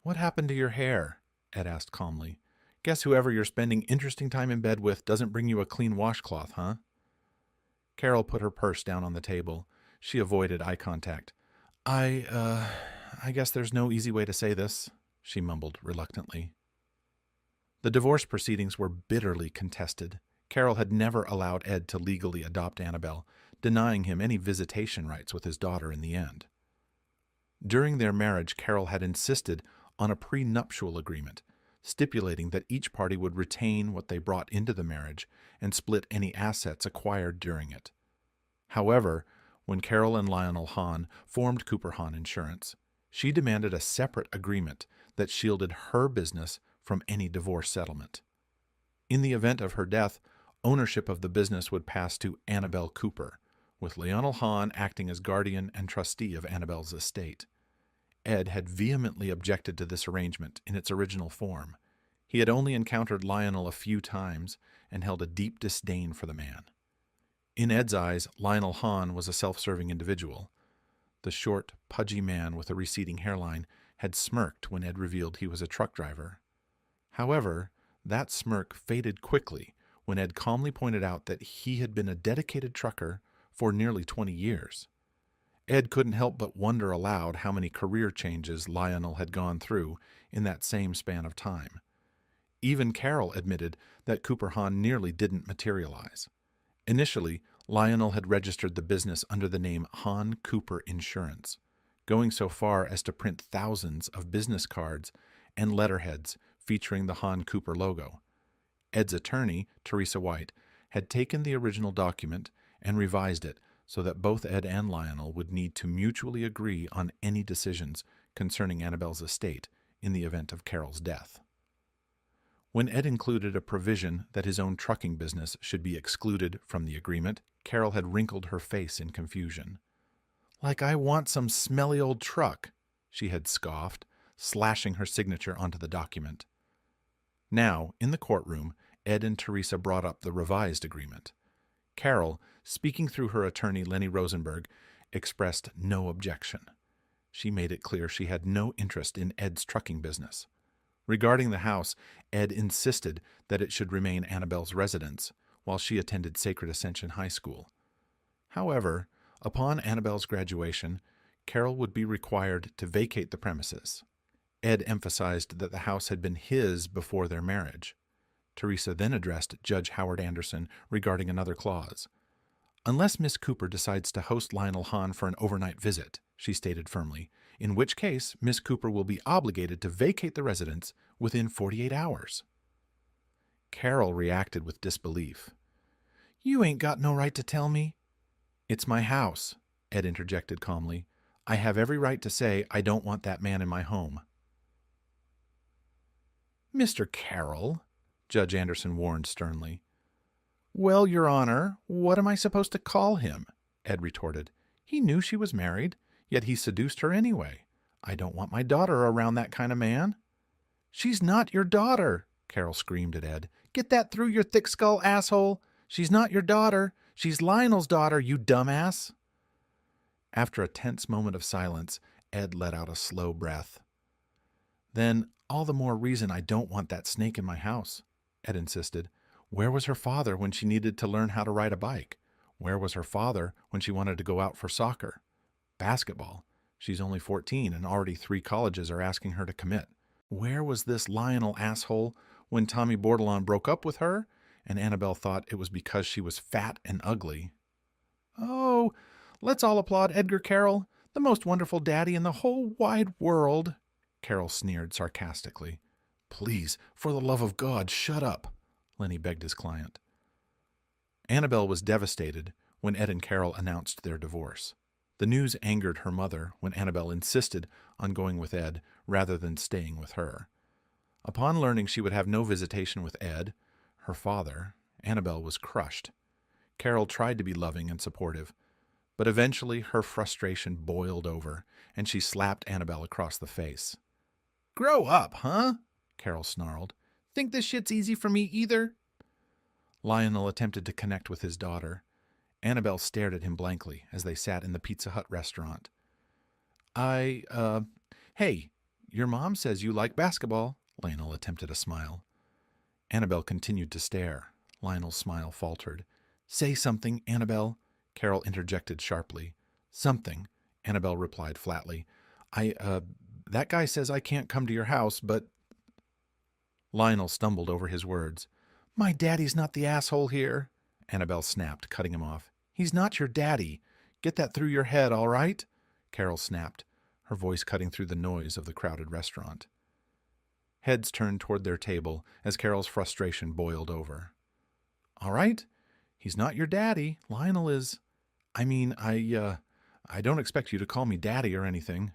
"What happened to your hair?" Ed asked calmly. "Guess whoever you're spending interesting time in bed with doesn't bring you a clean washcloth, huh?" Carol put her purse down on the table. She avoided eye contact. I guess there's no easy way to say this," she mumbled reluctantly. The divorce proceedings were bitterly contested. Carol had never allowed Ed to legally adopt Annabelle, denying him any visitation rights with his daughter in the end. During their marriage, Carol had insisted on a prenuptial agreement, stipulating that each party would retain what they brought into the marriage and split any assets acquired during it. However, when Carol and Lionel Hahn formed Cooper Hahn Insurance, she demanded a separate agreement that shielded her business from any divorce settlement. In the event of her death, ownership of the business would pass to Annabelle Cooper, with Lionel Hahn acting as guardian and trustee of Annabelle's estate. Ed had vehemently objected to this arrangement in its original form. He had only encountered Lionel a few times and held a deep disdain for the man. In Ed's eyes, Lionel Hahn was a self-serving individual. The short, pudgy man with a receding hairline had smirked when Ed revealed he was a truck driver. However, that smirk faded quickly when Ed calmly pointed out that he had been a dedicated trucker for nearly 20 years. Ed couldn't help but wonder aloud how many career changes Lionel had gone through in that same span of time. Even Carol admitted that Cooper Hahn nearly didn't materialize. Initially, Lionel had registered the business under the name Hahn Cooper Insurance, going so far as to print thousands of business cards and letterheads featuring the Hahn Cooper logo. Ed's attorney, Teresa White, had taken the original document and revised it so that both Ed and Lionel would need to mutually agree on any decisions concerning Annabelle's estate in the event of Carol's death. When Ed included a provision that his own trucking business should be excluded from the agreement, Carol had wrinkled her face in confusion. "Like I want some smelly old truck," she had scoffed, slashing her signature onto the document. Now, in the courtroom, Ed and Teresa brought up the revised agreement. Carol, speaking through her attorney Lenny Rosenberg, expressed no objection. She made it clear she had no interest in Ed's trucking business. Regarding the house, Ed insisted that it should remain Annabelle's residence while she attended Sacred Ascension High School. However, upon Annabelle's graduation, Carol would be required to vacate the premises. Ed emphasized that the house had been his before their marriage. Teresa then addressed Judge Howard Anderson regarding another clause. "Unless Miss Cooper decides to host Lionel Hahn for an overnight visit," she stated firmly, "in which case Miss Cooper will be obligated to vacate the residence within 48 hours. Carol reacted with disbelief. "You ain't got no right to tell me." "It's my house," Ed interjected calmly. "I have every right to say I don't want that man in my home." "Mr. Carroll," Judge Anderson warned sternly. "Well, Your Honor, what am I supposed to call him?" Ed retorted. "He knew she was married, yet he seduced her anyway. I don't want my daughter around that kind of man." "She's not your daughter," Carol screamed at Ed. "Get that through your thick skull, asshole. She's not your daughter. She's Lionel's daughter, you dumbass." After a tense moment of silence, Ed let out a slow breath. "Then all the more reason I don't want that snake in my house," Ed insisted. "Where was her father when she needed to learn how to ride a bike? Where was her father when she wanted to go out for soccer? Basketball. She's only 14 and already 3 colleges are asking her to commit. Where was this Lionel asshole when Tommy Bordelon broke up with her and Annabelle thought it was because she was fat and ugly?" "Oh, let's all applaud Edgar Carroll, the most wonderful daddy in the whole wide world," Carol sneered sarcastically. "Please, for the love of God, shut up," Lenny begged his client. Annabelle was devastated when Ed and Carol announced their divorce. The news angered her mother when Annabelle insisted on going with Ed rather than staying with her. Upon learning she would have no visitation with Ed, her father, Annabelle was crushed. Carol tried to be loving and supportive, but eventually her frustration boiled over, and she slapped Annabelle across the face. "Grow up, huh?" Carol snarled. "Think this shit's easy for me either?" Lionel attempted to connect with his daughter. Annabelle stared at him blankly as they sat in the Pizza Hut restaurant. Hey, your mom says you like basketball," Lionel attempted a smile. Annabelle continued to stare. Lionel's smile faltered. "Say something, Annabelle," Carol interjected sharply. "Something," Annabelle replied flatly. That guy says I can't come to your house, but..." Lionel stumbled over his words. "My daddy's not the asshole here," Annabelle snapped, cutting him off. "He's not your daddy. Get that through your head, all right?" Carol snapped, her voice cutting through the noise of the crowded restaurant. Heads turned toward their table as Carol's frustration boiled over. "All right, he's not your daddy. Lionel is... I don't expect you to call me daddy or anything."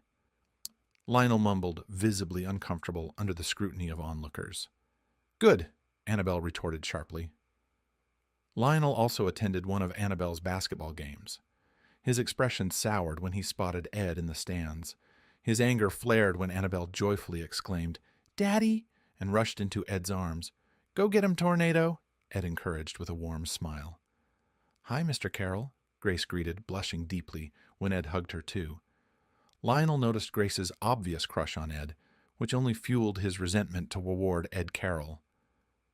Lionel mumbled, visibly uncomfortable under the scrutiny of onlookers. "Good," Annabelle retorted sharply. Lionel also attended one of Annabelle's basketball games. His expression soured when he spotted Ed in the stands. His anger flared when Annabelle joyfully exclaimed, "Daddy!" and rushed into Ed's arms. "Go get him, Tornado," Ed encouraged with a warm smile. "Hi, Mr. Carroll," Grace greeted, blushing deeply when Ed hugged her too. Lionel noticed Grace's obvious crush on Ed, which only fueled his resentment toward Ed Carroll.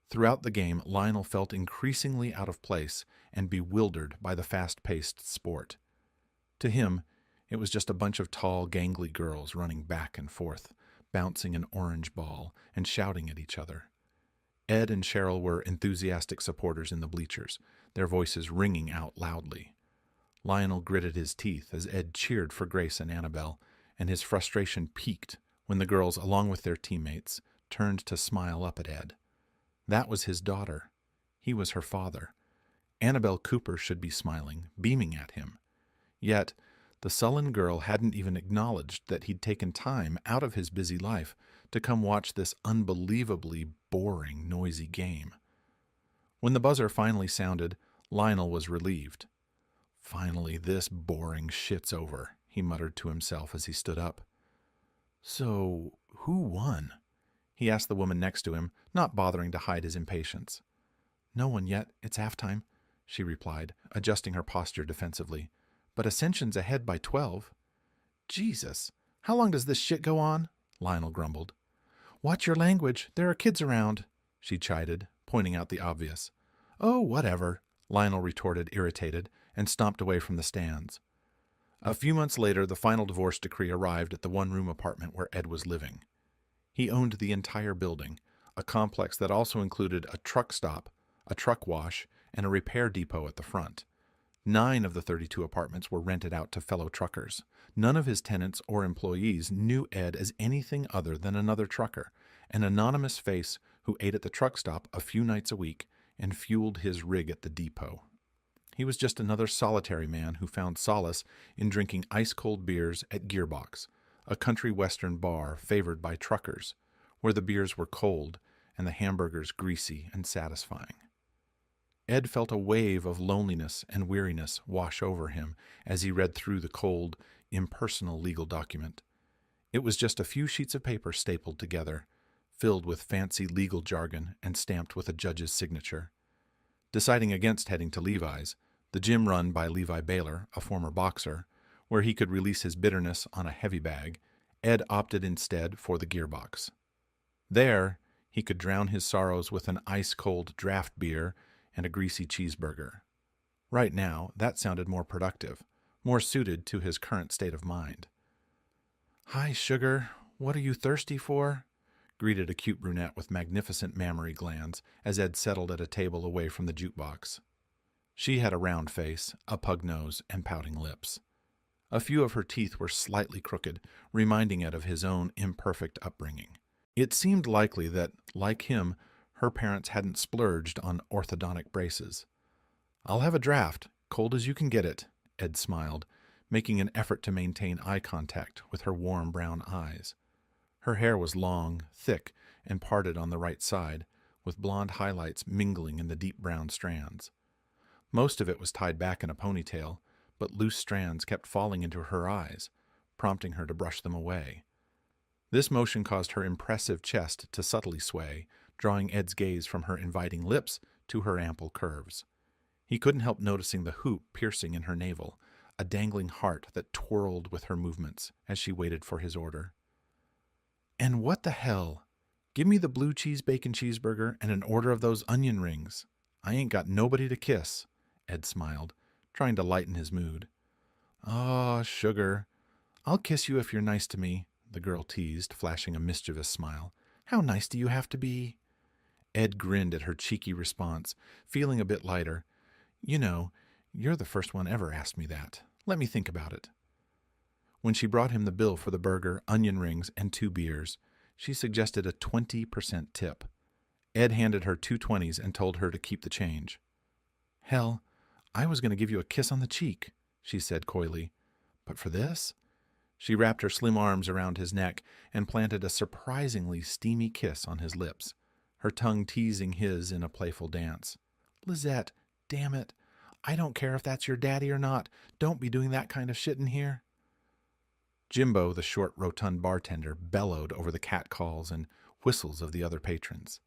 Throughout the game, Lionel felt increasingly out of place and bewildered by the fast-paced sport. To him, it was just a bunch of tall, gangly girls running back and forth, bouncing an orange ball and shouting at each other. Ed and Cheryl were enthusiastic supporters in the bleachers, their voices ringing out loudly. Lionel gritted his teeth as Ed cheered for Grace and Annabelle, and his frustration peaked when the girls, along with their teammates, turned to smile up at Ed. That was his daughter. He was her father. Annabelle Cooper should be smiling, beaming at him. Yet, the sullen girl hadn't even acknowledged that he'd taken time out of his busy life to come watch this unbelievably boring, noisy game. When the buzzer finally sounded, Lionel was relieved. "Finally, this boring shit's over," he muttered to himself as he stood up. "So, who won?" he asked the woman next to him, not bothering to hide his impatience. "No one yet. It's halftime," she replied, adjusting her posture defensively. "But Ascension's ahead by 12. "Jesus, how long does this shit go on?" Lionel grumbled. "Watch your language. There are kids around," she chided, pointing out the obvious. "Oh, whatever," Lionel retorted, irritated, and stomped away from the stands. A few months later, the final divorce decree arrived at the one-room apartment where Ed was living. He owned the entire building, a complex that also included a truck stop, a truck wash, and a repair depot at the front. 9 of the 32 apartments were rented out to fellow truckers. None of his tenants or employees knew Ed as anything other than another trucker, an anonymous face who ate at the truck stop a few nights a week and fueled his rig at the depot. He was just another solitary man who found solace in drinking ice-cold beers at Gearbox, a country western bar favored by truckers, where the beers were cold and the hamburgers greasy and satisfying. Ed felt a wave of loneliness and weariness wash over him as he read through the cold, impersonal legal document. It was just a few sheets of paper stapled together, filled with fancy legal jargon and stamped with a judge's signature. Deciding against heading to Levi's, the gym run by Levi Baylor, a former boxer, where he could release his bitterness on a heavy bag, Ed opted instead for the Gearbox. There, he could drown his sorrows with an ice-cold draft beer and a greasy cheeseburger. Right now, that sounded more productive, more suited to his current state of mind. "Hi, sugar. What are you thirsty for?" greeted a cute brunette with magnificent mammary glands as Ed settled at a table away from the jukebox. She had a round face, a pug nose, and pouting lips. A few of her teeth were slightly crooked, reminding Ed of his own imperfect upbringing. It seemed likely that, like him, her parents hadn't splurged on orthodontic braces. "I'll have a draft, cold as you can get it," Ed smiled, making an effort to maintain eye contact with her warm brown eyes. Her hair was long, thick, and parted on the right side, with blonde highlights mingling in the deep brown strands. Most of it was tied back in a ponytail, but loose strands kept falling into her eyes, prompting her to brush them away. This motion caused her impressive chest to subtly sway, drawing Ed's gaze from her inviting lips to her ample curves. He couldn't help noticing the hoop piercing in her navel, a dangling heart that twirled with her movements as she waited for his order. "And what the hell? Give me the blue cheese bacon cheeseburger and an order of those onion rings. I ain't got nobody to kiss," Ed smiled, trying to lighten his mood. "Aw, sugar. I'll kiss you if you're nice to me," the girl teased, flashing a mischievous smile. "How nice do you have to be?" Ed grinned at her cheeky response, feeling a bit lighter. "You know, you're the first one ever asked me that. Let me think about it." When she brought him the bill for the burger, onion rings, and 2 beers, she suggested a 20% tip. Ed handed her 2 20s and told her to keep the change. "Hell, I was going to give you a kiss on the cheek," she said coyly. "But for this?" She wrapped her slim arms around his neck and planted a surprisingly steamy kiss on his lips, her tongue teasing his in a playful dance. "Lizette, damn it. I don't care if that's your daddy or not. Don't be doing that kind of shit in here." Jimbo, the short, rotund bartender, bellowed over the catcalls and whistles of the other patrons.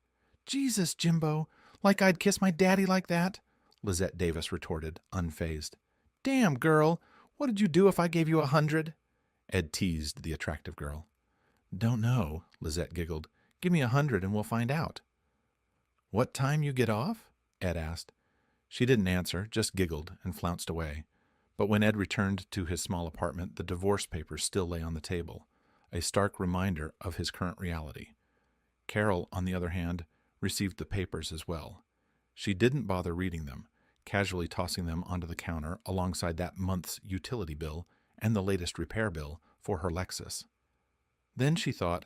"Jesus, Jimbo, like I'd kiss my daddy like that?" Lizette Davis retorted, unfazed. "Damn, girl, what did you do if I gave you 100? Ed teased the attractive girl. "Don't know," Lizette giggled. "Give me 100 and we'll find out." "What time you get off?" Ed asked. She didn't answer, just giggled and flounced away. But when Ed returned to his small apartment, the divorce papers still lay on the table, a stark reminder of his current reality. Carol, on the other hand, received the papers as well. She didn't bother reading them, casually tossing them onto the counter alongside that month's utility bill and the latest repair bill for her Lexus. Then she thought,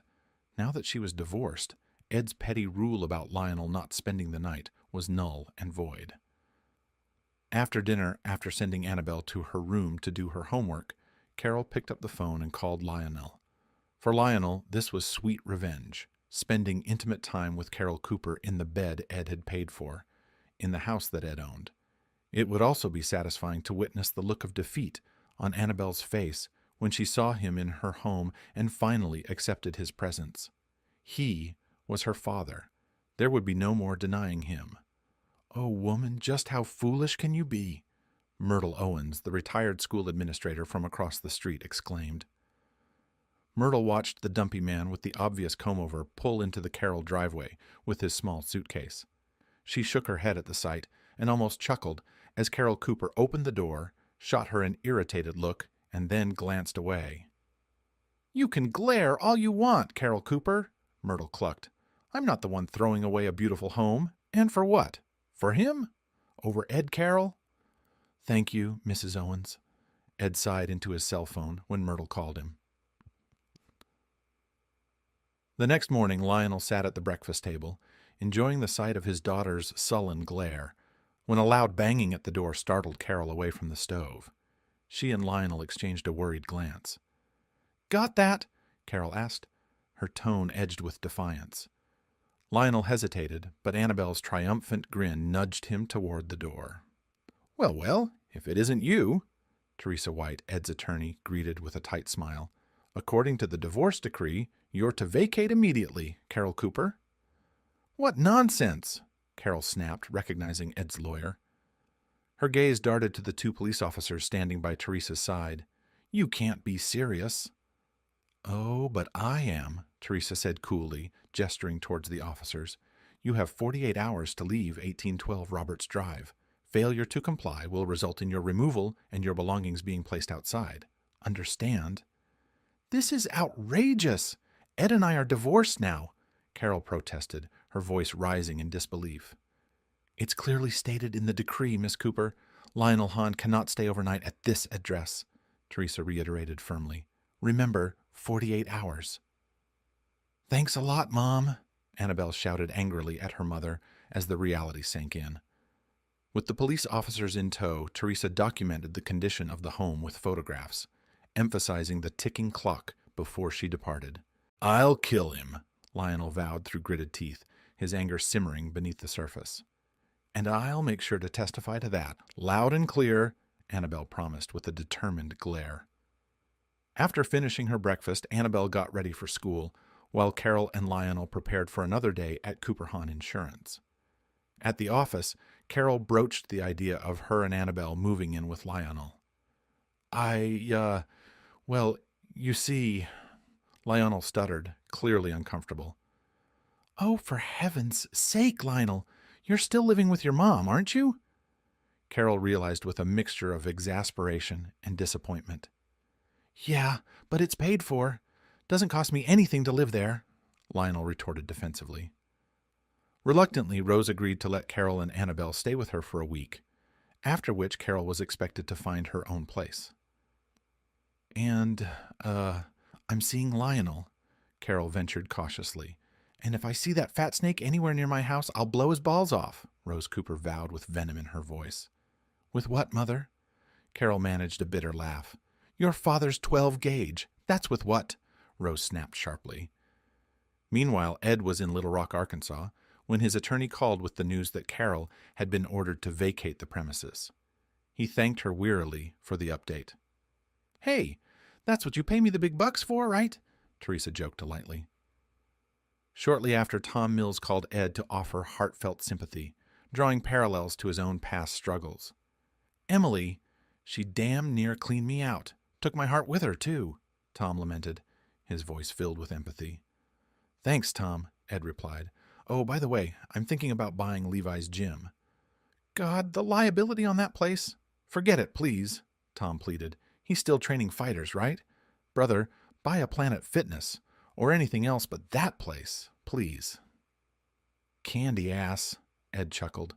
now that she was divorced, Ed's petty rule about Lionel not spending the night was null and void. After dinner, after sending Annabelle to her room to do her homework, Carol picked up the phone and called Lionel. For Lionel, this was sweet revenge, spending intimate time with Carol Cooper in the bed Ed had paid for, in the house that Ed owned. It would also be satisfying to witness the look of defeat on Annabelle's face when she saw him in her home and finally accepted his presence. He was her father. There would be no more denying him. "Oh, woman, just how foolish can you be?" Myrtle Owens, the retired school administrator from across the street, exclaimed. Myrtle watched the dumpy man with the obvious comb-over pull into the Carroll driveway with his small suitcase. She shook her head at the sight and almost chuckled as Carol Cooper opened the door, shot her an irritated look, and then glanced away. "You can glare all you want, Carol Cooper," Myrtle clucked. "I'm not the one throwing away a beautiful home. And for what? For him? Over Ed Carroll?" "Thank you, Mrs. Owens." Ed sighed into his cell phone when Myrtle called him. The next morning, Lionel sat at the breakfast table, enjoying the sight of his daughter's sullen glare, when a loud banging at the door startled Carol away from the stove. She and Lionel exchanged a worried glance. "Got that?" Carol asked, her tone edged with defiance. Lionel hesitated, but Annabelle's triumphant grin nudged him toward the door. "Well, well, if it isn't you," Teresa White, Ed's attorney, greeted with a tight smile. "According to the divorce decree, you're to vacate immediately, Carol Cooper." "What nonsense!" Carol snapped, recognizing Ed's lawyer. Her gaze darted to the two police officers standing by Teresa's side. "You can't be serious." "Oh, but I am," Teresa said coolly, gesturing towards the officers. "You have 48 hours to leave 1812 Roberts Drive. Failure to comply will result in your removal and your belongings being placed outside. Understand?" "This is outrageous! Ed and I are divorced now," Carol protested, her voice rising in disbelief. "It's clearly stated in the decree, Miss Cooper. Lionel Hahn cannot stay overnight at this address," Teresa reiterated firmly. "Remember, 48 hours. "Thanks a lot, Mom," Annabelle shouted angrily at her mother as the reality sank in. With the police officers in tow, Teresa documented the condition of the home with photographs, emphasizing the ticking clock before she departed. "I'll kill him," Lionel vowed through gritted teeth, his anger simmering beneath the surface. "And I'll make sure to testify to that, loud and clear," Annabelle promised with a determined glare. After finishing her breakfast, Annabelle got ready for school, while Carol and Lionel prepared for another day at Cooper Hahn Insurance. At the office, Carol broached the idea of her and Annabelle moving in with Lionel. Well, you see," Lionel stuttered, clearly uncomfortable. "Oh, for heaven's sake, Lionel, you're still living with your mom, aren't you?" Carol realized with a mixture of exasperation and disappointment. "Yeah, but it's paid for. Doesn't cost me anything to live there," Lionel retorted defensively. Reluctantly, Rose agreed to let Carol and Annabelle stay with her for a week, after which Carol was expected to find her own place. "And, I'm seeing Lionel," Carol ventured cautiously. "And if I see that fat snake anywhere near my house, I'll blow his balls off," Rose Cooper vowed with venom in her voice. "With what, Mother?" Carol managed a bitter laugh. "Your father's 12 gauge. That's with what?" Rose snapped sharply. Meanwhile, Ed was in Little Rock, Arkansas, when his attorney called with the news that Carol had been ordered to vacate the premises. He thanked her wearily for the update. "Hey, that's what you pay me the big bucks for, right?" Teresa joked lightly. Shortly after, Tom Mills called Ed to offer heartfelt sympathy, drawing parallels to his own past struggles. "Emily, she damn near cleaned me out. Took my heart with her, too," Tom lamented, his voice filled with empathy. "Thanks, Tom," Ed replied. "Oh, by the way, I'm thinking about buying Levi's gym." "God, the liability on that place." "Forget it, please," Tom pleaded. "He's still training fighters, right? Brother, buy a Planet Fitness, or anything else but that place, please." "Candy ass," Ed chuckled.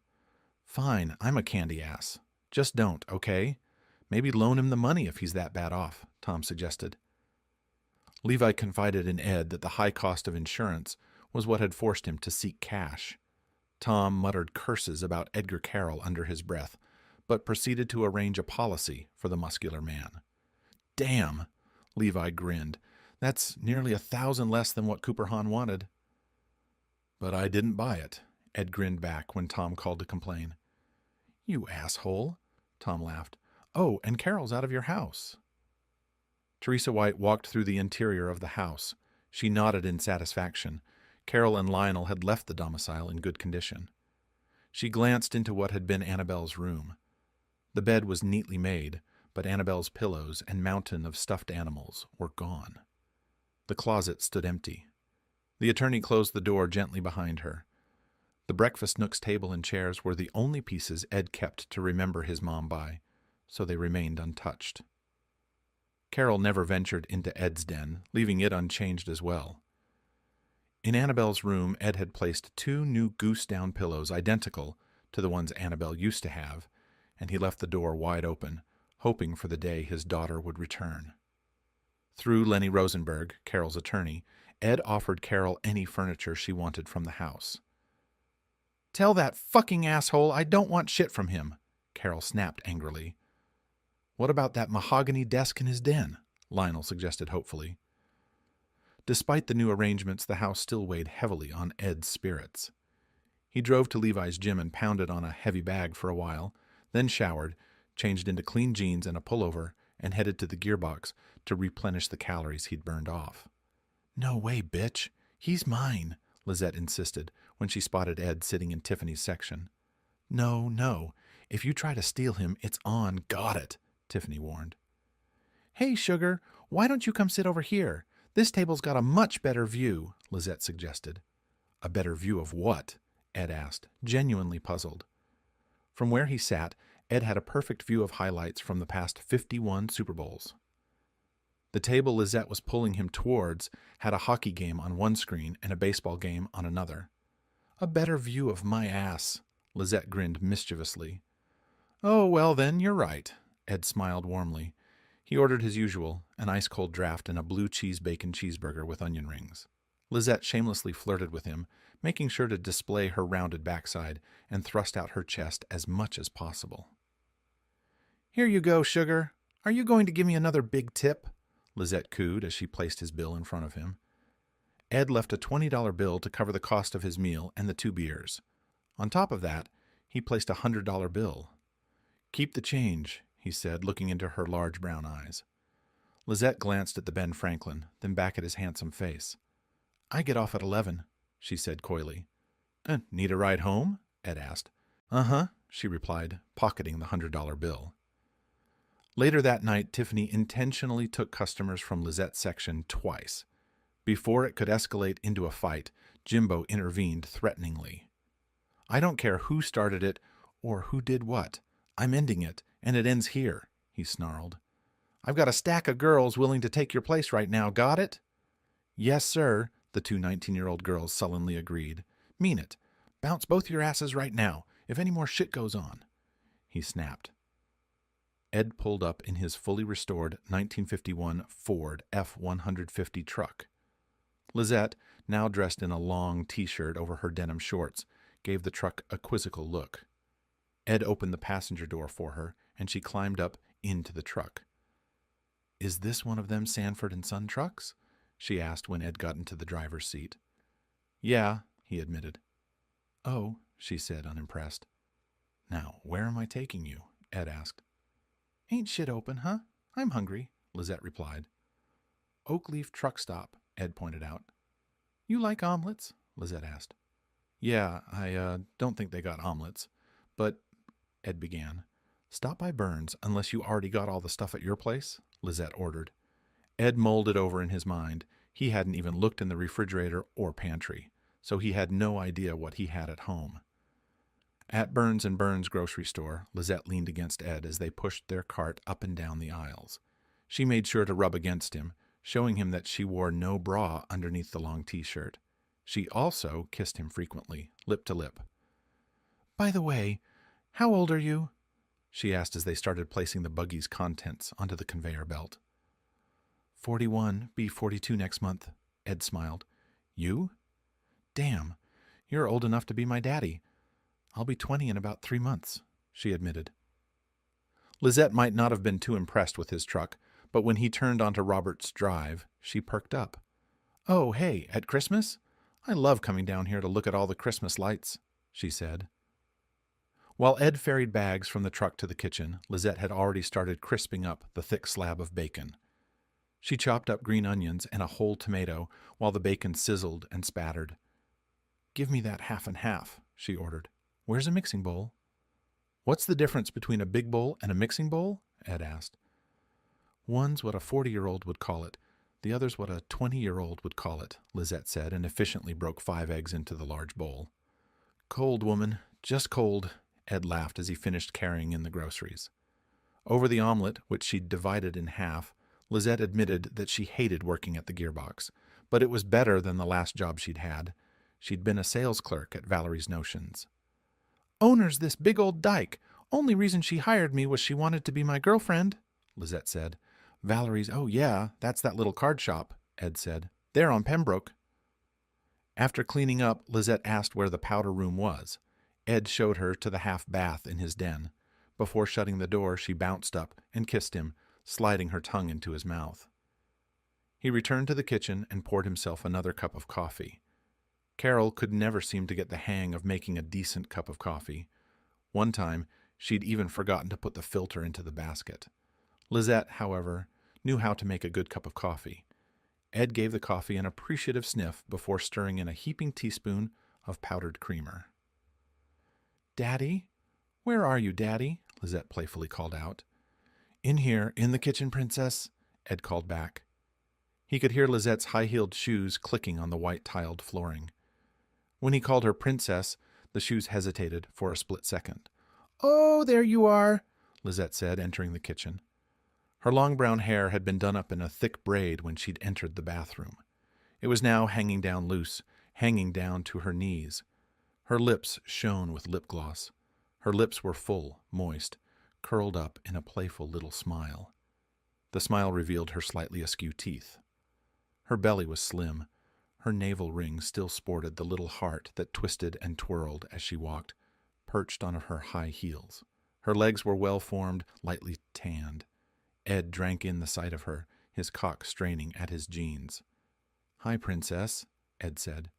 "Fine, I'm a candy ass. Just don't, okay? Maybe loan him the money if he's that bad off," Tom suggested. Levi confided in Ed that the high cost of insurance was what had forced him to seek cash. Tom muttered curses about Edgar Carroll under his breath, but proceeded to arrange a policy for the muscular man. "Damn," Levi grinned. That's nearly 1,000 less than what Cooper Hahn wanted. But I didn't buy it, Ed grinned back when Tom called to complain. You asshole, Tom laughed. Oh, and Carol's out of your house. Teresa White walked through the interior of the house. She nodded in satisfaction. Carol and Lionel had left the domicile in good condition. She glanced into what had been Annabelle's room. The bed was neatly made, but Annabelle's pillows and mountain of stuffed animals were gone. The closet stood empty. The attorney closed the door gently behind her. The breakfast nook's table and chairs were the only pieces Ed kept to remember his mom by, so they remained untouched. Carol never ventured into Ed's den, leaving it unchanged as well. In Annabelle's room, Ed had placed 2 new goose-down pillows identical to the ones Annabelle used to have, and he left the door wide open, hoping for the day his daughter would return. Through Lenny Rosenberg, Carol's attorney, Ed offered Carol any furniture she wanted from the house. Tell that fucking asshole I don't want shit from him, Carol snapped angrily. What about that mahogany desk in his den? Lionel suggested hopefully. Despite the new arrangements, the house still weighed heavily on Ed's spirits. He drove to Levi's gym and pounded on a heavy bag for a while, then showered, changed into clean jeans and a pullover, and headed to the gearbox to replenish the calories he'd burned off. No way, bitch. He's mine, Lizette insisted when she spotted Ed sitting in Tiffany's section. No. If you try to steal him, it's on. Got it, Tiffany warned. Hey, sugar, why don't you come sit over here? This table's got a much better view, Lizette suggested. A better view of what? Ed asked, genuinely puzzled. From where he sat, Ed had a perfect view of highlights from the past 51 Super Bowls. The table Lizette was pulling him towards had a hockey game on one screen and a baseball game on another. A better view of my ass, Lizette grinned mischievously. Oh, well then, you're right, Ed smiled warmly. He ordered his usual, an ice-cold draft and a blue cheese bacon cheeseburger with onion rings. Lizette shamelessly flirted with him, making sure to display her rounded backside and thrust out her chest as much as possible. Here you go, sugar. Are you going to give me another big tip? Lizette cooed as she placed his bill in front of him. Ed left a $20 bill to cover the cost of his meal and the 2 beers. On top of that, he placed a $100 bill. Keep the change, he said, looking into her large brown eyes. Lizette glanced at the Ben Franklin, then back at his handsome face. I get off at 11, she said coyly. Need a ride home? Ed asked. Uh-huh, she replied, pocketing the $100 bill. Later that night, Tiffany intentionally took customers from Lizette's section twice. Before it could escalate into a fight, Jimbo intervened threateningly. I don't care who started it or who did what. I'm ending it, and it ends here, he snarled. I've got a stack of girls willing to take your place right now, got it? Yes, sir, the 2 19-year-old girls sullenly agreed. Mean it. Bounce both your asses right now, if any more shit goes on, he snapped. Ed pulled up in his fully restored 1951 Ford F-150 truck. Lizette, now dressed in a long T-shirt over her denim shorts, gave the truck a quizzical look. Ed opened the passenger door for her, and she climbed up into the truck. Is this one of them Sanford and Son trucks? She asked when Ed got into the driver's seat. Yeah, he admitted. Oh, she said, unimpressed. Now, where am I taking you? Ed asked. Ain't shit open, huh? I'm hungry, Lizette replied. Oak Leaf Truck Stop, Ed pointed out. You like omelets? Lizette asked. Yeah, I don't think they got omelets, but, Ed began. Stop by Burns unless you already got all the stuff at your place, Lizette ordered. Ed mulled it over in his mind. He hadn't even looked in the refrigerator or pantry, so he had no idea what he had at home. At Burns & Burns grocery store, Lizette leaned against Ed as they pushed their cart up and down the aisles. She made sure to rub against him, showing him that she wore no bra underneath the long T-shirt. She also kissed him frequently, lip to lip. By the way, how old are you? She asked as they started placing the buggy's contents onto the conveyor belt. 41, be 42 next month, Ed smiled. You? Damn, you're old enough to be my daddy. I'll be 20 in about 3 months, she admitted. Lizette might not have been too impressed with his truck, but when he turned onto Robert's drive, she perked up. "Oh, hey, at Christmas? I love coming down here to look at all the Christmas lights," she said. While Ed ferried bags from the truck to the kitchen, Lizette had already started crisping up the thick slab of bacon. She chopped up green onions and a whole tomato while the bacon sizzled and spattered. "Give me that half and half," she ordered. "Where's a mixing bowl?" "What's the difference between a big bowl and a mixing bowl?" Ed asked. "One's what a 40-year-old would call it. The other's what a 20-year-old would call it," Lizette said, and efficiently broke 5 eggs into the large bowl. "Cold, woman, just cold," Ed laughed as he finished carrying in the groceries. Over the omelet, which she'd divided in half, Lizette admitted that she hated working at the gearbox, but it was better than the last job she'd had. She'd been a sales clerk at Valerie's Notions. "Owner's this big old dyke. Only reason she hired me was she wanted to be my girlfriend," Lizette said. "Valerie's, oh yeah, that's that little card shop," Ed said. "They're on Pembroke." After cleaning up, Lizette asked where the powder room was. Ed showed her to the half bath in his den. Before shutting the door, she bounced up and kissed him, sliding her tongue into his mouth. He returned to the kitchen and poured himself another cup of coffee. Carol could never seem to get the hang of making a decent cup of coffee. One time, she'd even forgotten to put the filter into the basket. Lizette, however, knew how to make a good cup of coffee. Ed gave the coffee an appreciative sniff before stirring in a heaping teaspoon of powdered creamer. "Daddy? Where are you, Daddy?" Lizette playfully called out. "In here, in the kitchen, Princess," Ed called back. He could hear Lizette's high-heeled shoes clicking on the white-tiled flooring. When he called her Princess, the shoes hesitated for a split second. "Oh, there you are," Lizette said, entering the kitchen. Her long brown hair had been done up in a thick braid when she'd entered the bathroom. It was now hanging down loose, hanging down to her knees. Her lips shone with lip gloss. Her lips were full, moist, curled up in a playful little smile. The smile revealed her slightly askew teeth. Her belly was slim. Her navel ring still sported the little heart that twisted and twirled as she walked, perched on her high heels. Her legs were well-formed, lightly tanned. Ed drank in the sight of her, his cock straining at his jeans. "Hi, Princess," Ed said.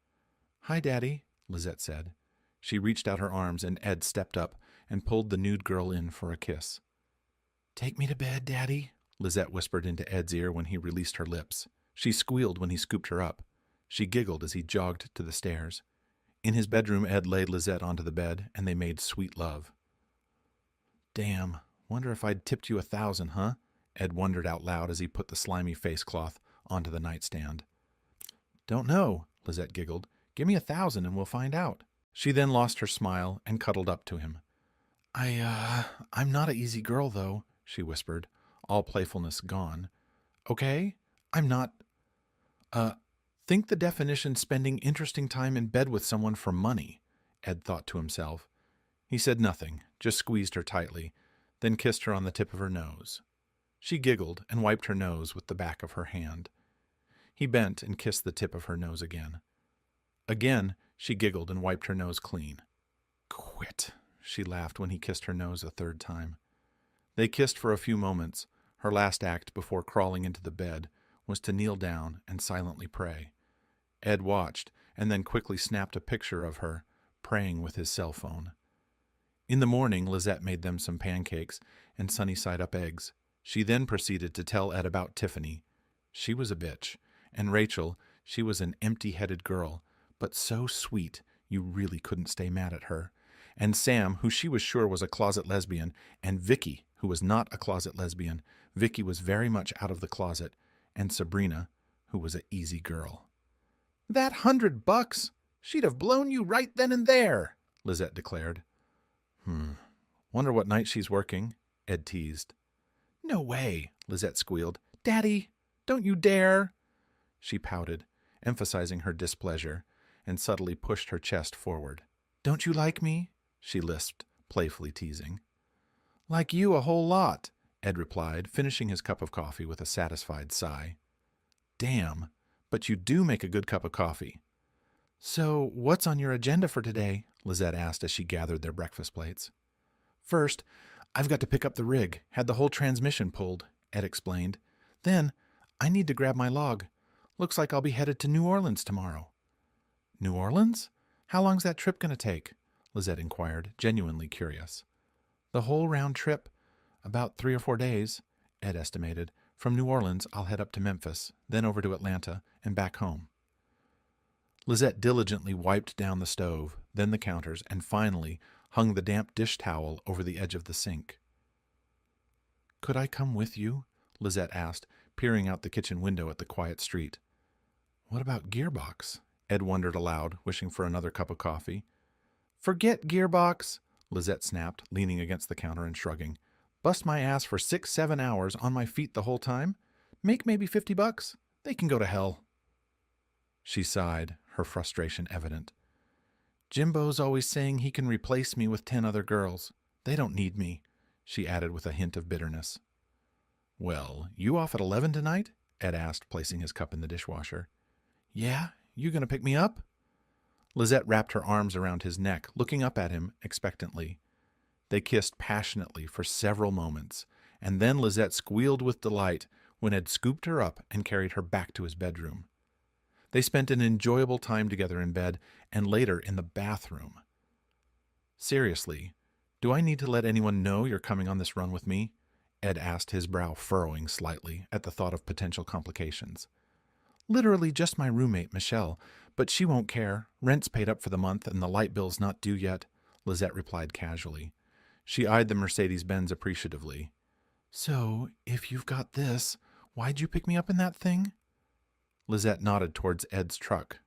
"Hi, Daddy," Lizette said. She reached out her arms, and Ed stepped up and pulled the nude girl in for a kiss. "Take me to bed, Daddy," Lizette whispered into Ed's ear when he released her lips. She squealed when he scooped her up. She giggled as he jogged to the stairs. In his bedroom, Ed laid Lizette onto the bed, and they made sweet love. "Damn, wonder if I'd tipped you 1,000, huh?" Ed wondered out loud as he put the slimy face cloth onto the nightstand. "Don't know," Lizette giggled. "Give me 1,000 and we'll find out." She then lost her smile and cuddled up to him. I'm not an easy girl, though," she whispered, all playfulness gone. "Okay? I'm not, think the definition spending interesting time in bed with someone for money," Ed thought to himself. He said nothing, just squeezed her tightly, then kissed her on the tip of her nose. She giggled and wiped her nose with the back of her hand. He bent and kissed the tip of her nose again. Again, she giggled and wiped her nose clean. "Quit," she laughed when he kissed her nose a third time. They kissed for a few moments. Her last act before crawling into the bed was to kneel down and silently pray. Ed watched and then quickly snapped a picture of her, praying with his cell phone. In the morning, Lizette made them some pancakes and sunny-side-up eggs. She then proceeded to tell Ed about Tiffany. She was a bitch, and Rachel, she was an empty-headed girl, but so sweet you really couldn't stay mad at her. And Sam, who she was sure was a closet lesbian, and Vicky, who was not a closet lesbian. Vicky was very much out of the closet, and Sabrina, who was an easy girl. "That $100, she'd have blown you right then and there," Lizette declared. Wonder what night she's working, Ed teased. "No way," Lizette squealed. "Daddy, don't you dare." She pouted, emphasizing her displeasure, and subtly pushed her chest forward. "Don't you like me?" she lisped, playfully teasing. "Like you a whole lot," Ed replied, finishing his cup of coffee with a satisfied sigh. "Damn, but you do make a good cup of coffee." "So, what's on your agenda for today?" Lizette asked as she gathered their breakfast plates. "First, I've got to pick up the rig. Had the whole transmission pulled," Ed explained. Then, I need to grab my log. Looks like I'll be headed to New Orleans tomorrow. New Orleans? How long's that trip going to take? Lizette inquired, genuinely curious. The whole round trip? About 3 or 4 days, Ed estimated. From New Orleans, I'll head up to Memphis, then over to Atlanta, and back home. Lizette diligently wiped down the stove, then the counters, and finally hung the damp dish towel over the edge of the sink. Could I come with you? Lizette asked, peering out the kitchen window at the quiet street. What about Gearbox? Ed wondered aloud, wishing for another cup of coffee. Forget Gearbox, Lizette snapped, leaning against the counter and shrugging. Bust my ass for 6-7 hours on my feet the whole time? Make maybe $50? They can go to hell. She sighed, her frustration evident. Jimbo's always saying he can replace me with 10 other girls. They don't need me, she added with a hint of bitterness. Well, you off at 11 tonight? Ed asked, placing his cup in the dishwasher. Yeah? You gonna pick me up? Lizette wrapped her arms around his neck, looking up at him expectantly. They kissed passionately for several moments, and then Lizette squealed with delight when Ed scooped her up and carried her back to his bedroom. They spent an enjoyable time together in bed and later in the bathroom. Seriously, do I need to let anyone know you're coming on this run with me? Ed asked, his brow furrowing slightly at the thought of potential complications. Literally just my roommate, Michelle, but she won't care. Rent's paid up for the month and the light bill's not due yet, Lizette replied casually. She eyed the Mercedes-Benz appreciatively. So, if you've got this, why'd you pick me up in that thing? Lizette nodded towards Ed's truck.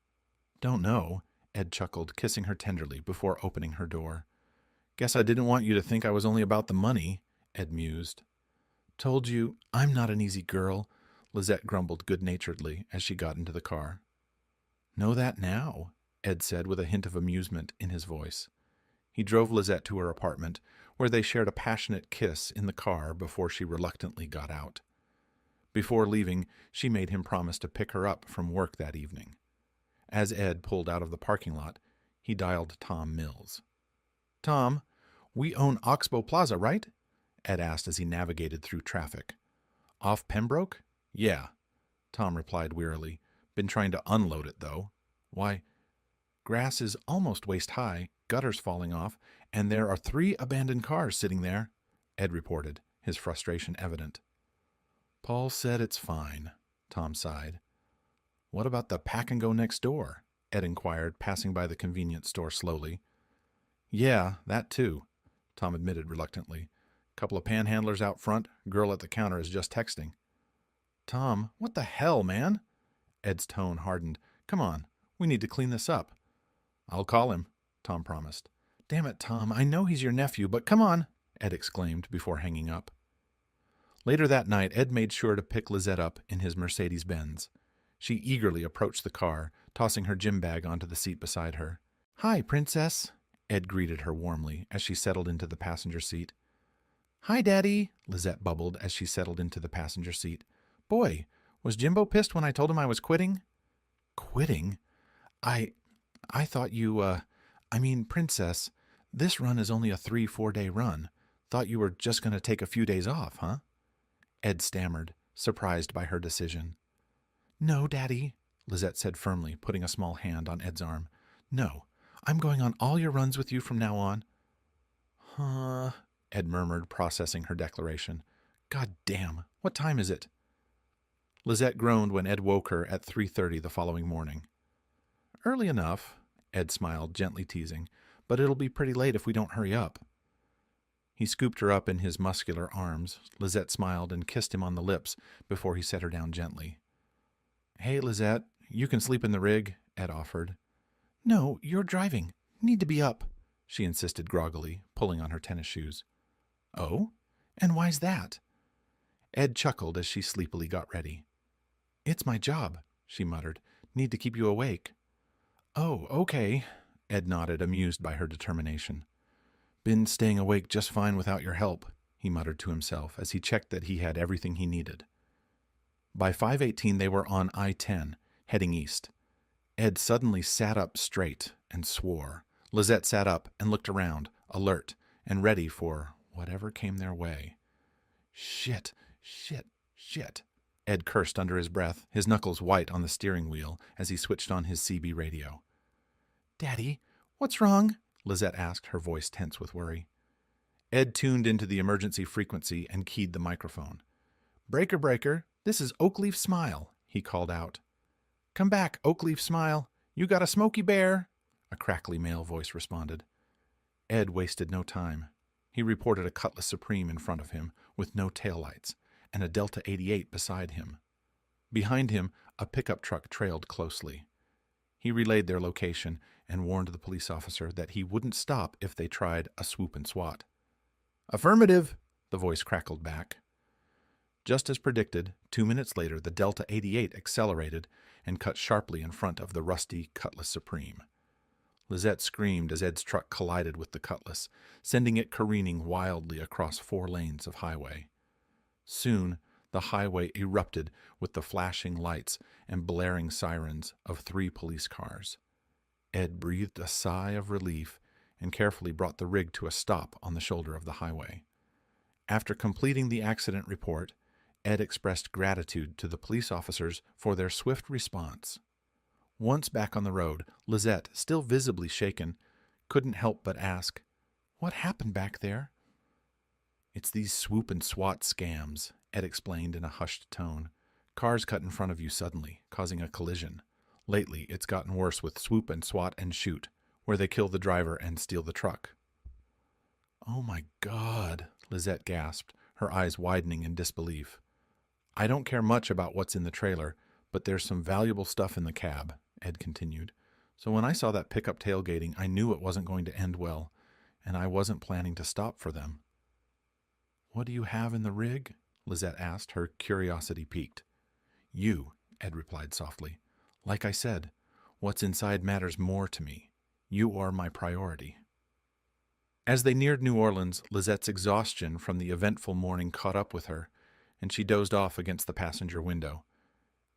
Don't know, Ed chuckled, kissing her tenderly before opening her door. Guess I didn't want you to think I was only about the money, Ed mused. Told you, I'm not an easy girl, Lizette grumbled good-naturedly as she got into the car. Know that now, Ed said with a hint of amusement in his voice. He drove Lizette to her apartment, where they shared a passionate kiss in the car before she reluctantly got out. Before leaving, she made him promise to pick her up from work that evening. As Ed pulled out of the parking lot, he dialed Tom Mills. Tom, we own Oxbow Plaza, right? Ed asked as he navigated through traffic. Off Pembroke? Yeah, Tom replied wearily. Been trying to unload it, though. Why, grass is almost waist-high, gutters falling off, and there are 3 abandoned cars sitting there, Ed reported, his frustration evident. Paul said it's fine, Tom sighed. What about the pack-and-go next door? Ed inquired, passing by the convenience store slowly. Yeah, that too, Tom admitted reluctantly. Couple of panhandlers out front, girl at the counter is just texting. Tom, what the hell, man? Ed's tone hardened. Come on, we need to clean this up. I'll call him, Tom promised. Damn it, Tom, I know he's your nephew, but come on, Ed exclaimed before hanging up. Later that night, Ed made sure to pick Lizette up in his Mercedes-Benz. She eagerly approached the car, tossing her gym bag onto the seat beside her. Hi, Princess, Ed greeted her warmly as she settled into the passenger seat. Hi, Daddy, Lizette bubbled as she settled into the passenger seat. Boy, was Jimbo pissed when I told him I was quitting? Quitting? I thought you, Princess, this run is only a 3-4 day run. Thought you were just going to take a few days off, huh? Ed stammered, surprised by her decision. No, Daddy, Lizette said firmly, putting a small hand on Ed's arm. No, I'm going on all your runs with you from now on. Huh, Ed murmured, processing her declaration. God damn, what time is it? Lizette groaned when Ed woke her at 3:30 the following morning. Early enough, Ed smiled, gently teasing, but it'll be pretty late if we don't hurry up. He scooped her up in his muscular arms. Lizette smiled and kissed him on the lips before he set her down gently. Hey, Lizette, you can sleep in the rig, Ed offered. No, you're driving. Need to be up, she insisted groggily, pulling on her tennis shoes. Oh? And why's that? Ed chuckled as she sleepily got ready. It's my job, she muttered. Need to keep you awake. Oh, okay, Ed nodded, amused by her determination. Been staying awake just fine without your help, he muttered to himself as he checked that he had everything he needed. By 5:18 they were on I-10, heading east. Ed suddenly sat up straight and swore. Lizette sat up and looked around, alert and ready for whatever came their way. Shit. Ed cursed under his breath, his knuckles white on the steering wheel as he switched on his CB radio. "Daddy, what's wrong?" Lizette asked, her voice tense with worry. Ed tuned into the emergency frequency and keyed the microphone. "Breaker, breaker, this is Oakleaf Smile," he called out. "Come back, Oakleaf Smile. You got a smoky bear," a crackly male voice responded. Ed wasted no time. He reported a Cutlass Supreme in front of him, with no taillights, and a Delta 88 beside him. Behind him, a pickup truck trailed closely. He relayed their location and warned the police officer that he wouldn't stop if they tried a swoop and swat. "Affirmative," the voice crackled back. Just as predicted, 2 minutes later, the Delta 88 accelerated and cut sharply in front of the rusty Cutlass Supreme. Lizette screamed as Ed's truck collided with the Cutlass, sending it careening wildly across 4 lanes of highway. Soon, the highway erupted with the flashing lights and blaring sirens of 3 police cars. Ed breathed a sigh of relief and carefully brought the rig to a stop on the shoulder of the highway. After completing the accident report, Ed expressed gratitude to the police officers for their swift response. Once back on the road, Lizette, still visibly shaken, couldn't help but ask, "What happened back there?" "It's these swoop and swat scams," Ed explained in a hushed tone. "Cars cut in front of you suddenly, causing a collision. Lately, it's gotten worse with swoop and swat and shoot, where they kill the driver and steal the truck." "Oh my God," Lizette gasped, her eyes widening in disbelief. "I don't care much about what's in the trailer, but there's some valuable stuff in the cab," Ed continued. "So when I saw that pickup tailgating, I knew it wasn't going to end well, and I wasn't planning to stop for them." "What do you have in the rig?" Lizette asked, her curiosity piqued. "You," Ed replied softly. "Like I said, what's inside matters more to me. You are my priority." As they neared New Orleans, Lizette's exhaustion from the eventful morning caught up with her, and she dozed off against the passenger window.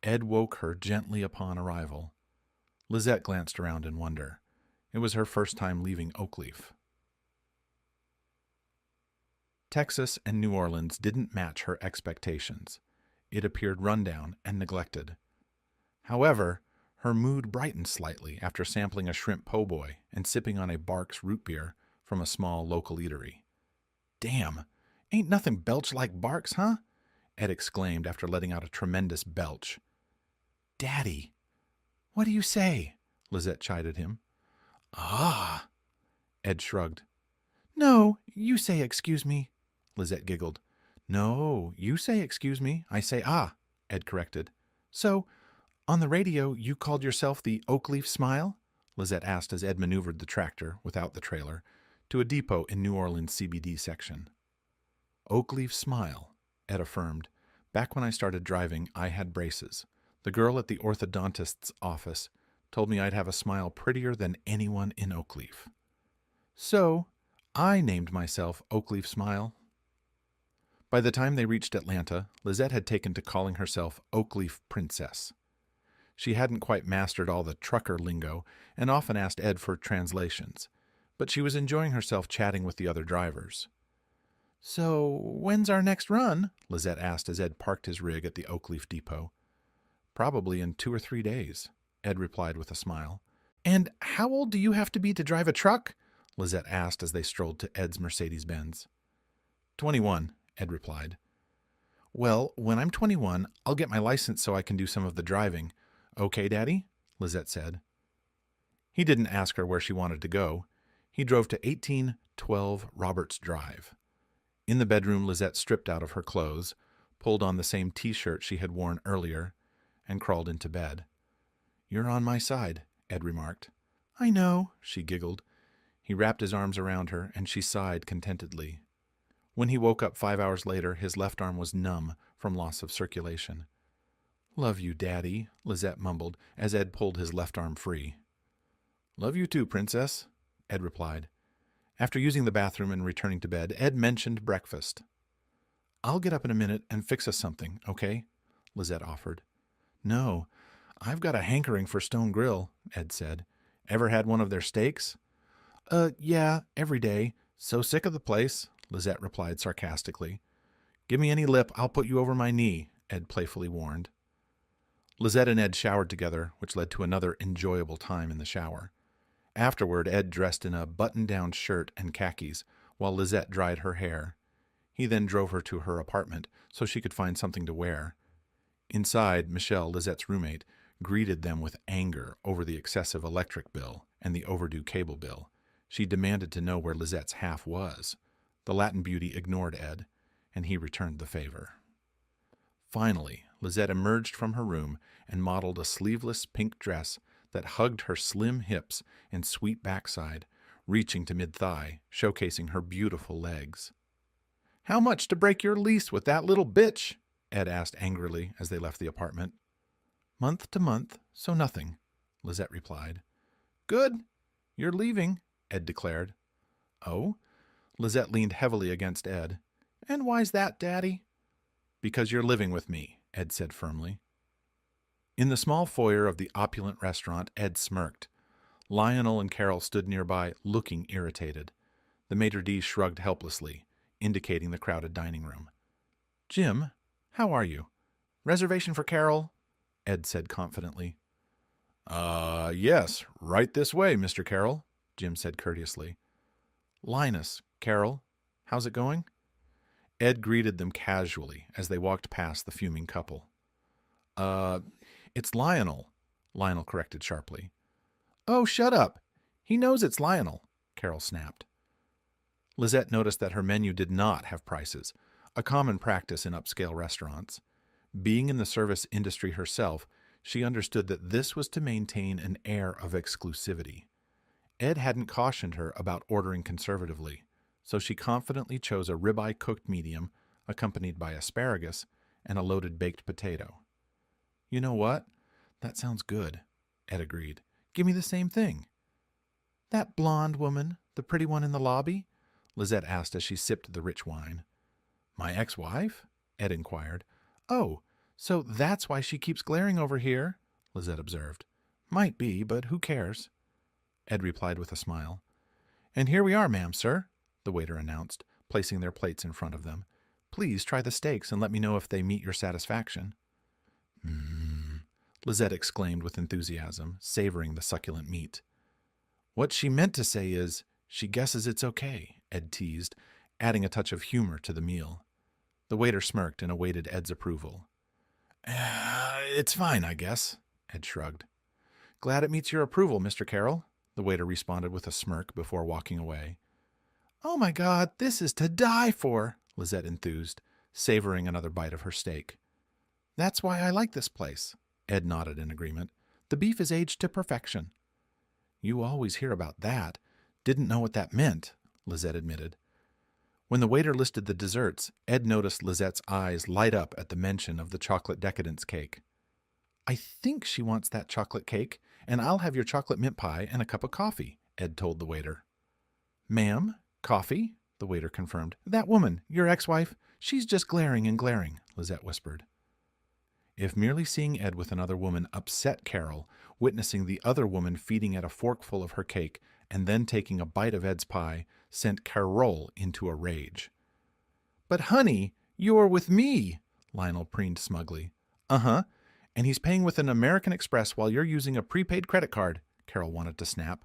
Ed woke her gently upon arrival. Lizette glanced around in wonder. It was her first time leaving Oakleaf. Texas and New Orleans didn't match her expectations. It appeared rundown and neglected. However, her mood brightened slightly after sampling a shrimp po' boy and sipping on a Barks root beer from a small local eatery. "Damn, ain't nothing belch like Barks, huh?" Ed exclaimed after letting out a tremendous belch. "Daddy, what do you say?" Lizette chided him. "Ah!" Ed shrugged. "No, you say excuse me," Lizette giggled. "No, you say excuse me. I say ah," Ed corrected. "So, on the radio, you called yourself the Oakleaf Smile?" Lizette asked as Ed maneuvered the tractor, without the trailer, to a depot in New Orleans' CBD section. "Oakleaf Smile," Ed affirmed. "Back when I started driving, I had braces. The girl at the orthodontist's office told me I'd have a smile prettier than anyone in Oakleaf. So, I named myself Oakleaf Smile." By the time they reached Atlanta, Lizette had taken to calling herself Oakleaf Princess. She hadn't quite mastered all the trucker lingo and often asked Ed for translations, but she was enjoying herself chatting with the other drivers. "So, when's our next run?" Lizette asked as Ed parked his rig at the Oakleaf depot. "Probably in 2 or 3 days," Ed replied with a smile. "And how old do you have to be to drive a truck?" Lizette asked as they strolled to Ed's Mercedes-Benz. 21, Ed replied. "Well, when I'm 21, I'll get my license so I can do some of the driving. Okay, Daddy?" Lizette said. He didn't ask her where she wanted to go. He drove to 1812 Roberts Drive. In the bedroom, Lizette stripped out of her clothes, pulled on the same T-shirt she had worn earlier, and crawled into bed. "You're on my side," Ed remarked. "I know," she giggled. He wrapped his arms around her, and she sighed contentedly. When he woke up 5 hours later, his left arm was numb from loss of circulation. "Love you, Daddy," Lizette mumbled as Ed pulled his left arm free. "Love you too, Princess," Ed replied. After using the bathroom and returning to bed, Ed mentioned breakfast. "I'll get up in a minute and fix us something, okay?" Lizette offered. "No, I've got a hankering for Stone Grill," Ed said. "Ever had one of their steaks?" Yeah, every day. So sick of the place," Lizette replied sarcastically. "Give me any lip, I'll put you over my knee," Ed playfully warned. Lizette and Ed showered together, which led to another enjoyable time in the shower. Afterward, Ed dressed in a button-down shirt and khakis, while Lizette dried her hair. He then drove her to her apartment so she could find something to wear. Inside, Michelle, Lizette's roommate, greeted them with anger over the excessive electric bill and the overdue cable bill. She demanded to know where Lizette's half was. The Latin beauty ignored Ed, and he returned the favor. Finally, Lizette emerged from her room and modeled a sleeveless pink dress that hugged her slim hips and sweet backside, reaching to mid-thigh, showcasing her beautiful legs. "How much to break your lease with that little bitch?" Ed asked angrily as they left the apartment. "Month to month, so nothing," Lizette replied. "Good. You're leaving," Ed declared. "Oh?" Lizette leaned heavily against Ed. "And why's that, Daddy?" "Because you're living with me," Ed said firmly. In the small foyer of the opulent restaurant, Ed smirked. Lionel and Carol stood nearby, looking irritated. The maitre d' shrugged helplessly, indicating the crowded dining room. "Jim, how are you? Reservation for Carol?" Ed said confidently. Yes, right this way, Mr. Carroll," Jim said courteously. "Linus, Carol, how's it going?" Ed greeted them casually as they walked past the fuming couple. It's Lionel," Lionel corrected sharply. "Oh, shut up. He knows it's Lionel," Carol snapped. Lizette noticed that her menu did not have prices, a common practice in upscale restaurants. Being in the service industry herself, she understood that this was to maintain an air of exclusivity. Ed hadn't cautioned her about ordering conservatively, so she confidently chose a ribeye cooked medium, accompanied by asparagus and a loaded baked potato. "You know what? That sounds good," Ed agreed. "Give me the same thing." "That blonde woman, the pretty one in the lobby?" Lizette asked as she sipped the rich wine. "My ex-wife?" Ed inquired. "Oh, so that's why she keeps glaring over here," Lizette observed. "Might be, but who cares?" Ed replied with a smile. "And here we are, ma'am, sir," the waiter announced, placing their plates in front of them. "Please try the steaks and let me know if they meet your satisfaction." Lizette exclaimed with enthusiasm, savoring the succulent meat. "What she meant to say is, she guesses it's okay," Ed teased, adding a touch of humor to the meal. The waiter smirked and awaited Ed's approval. It's fine, I guess," Ed shrugged. "Glad it meets your approval, Mr. Carroll," the waiter responded with a smirk before walking away. "Oh my God, this is to die for," Lizette enthused, savoring another bite of her steak. "That's why I like this place," Ed nodded in agreement. "The beef is aged to perfection." "You always hear about that. Didn't know what that meant," Lizette admitted. When the waiter listed the desserts, Ed noticed Lizette's eyes light up at the mention of the chocolate decadence cake. "I think she wants that chocolate cake, and I'll have your chocolate mint pie and a cup of coffee," Ed told the waiter. "Ma'am, coffee?" the waiter confirmed. "That woman, your ex-wife, she's just glaring and glaring," Lizette whispered. If merely seeing Ed with another woman upset Carol, witnessing the other woman feeding at a forkful of her cake and then taking a bite of Ed's pie sent Carol into a rage. "But honey, you're with me," Lionel preened smugly. "Uh-huh, and he's paying with an American Express while you're using a prepaid credit card," Carol wanted to snap.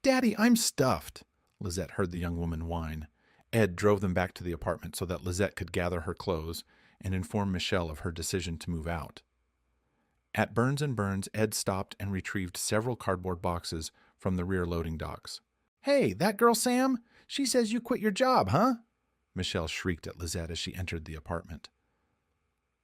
"Daddy, I'm stuffed," Lizette heard the young woman whine. Ed drove them back to the apartment so that Lizette could gather her clothes and inform Michelle of her decision to move out. At Burns & Burns, Ed stopped and retrieved several cardboard boxes from the rear loading docks. "Hey, that girl Sam? She says you quit your job, huh?" Michelle shrieked at Lizette as she entered the apartment.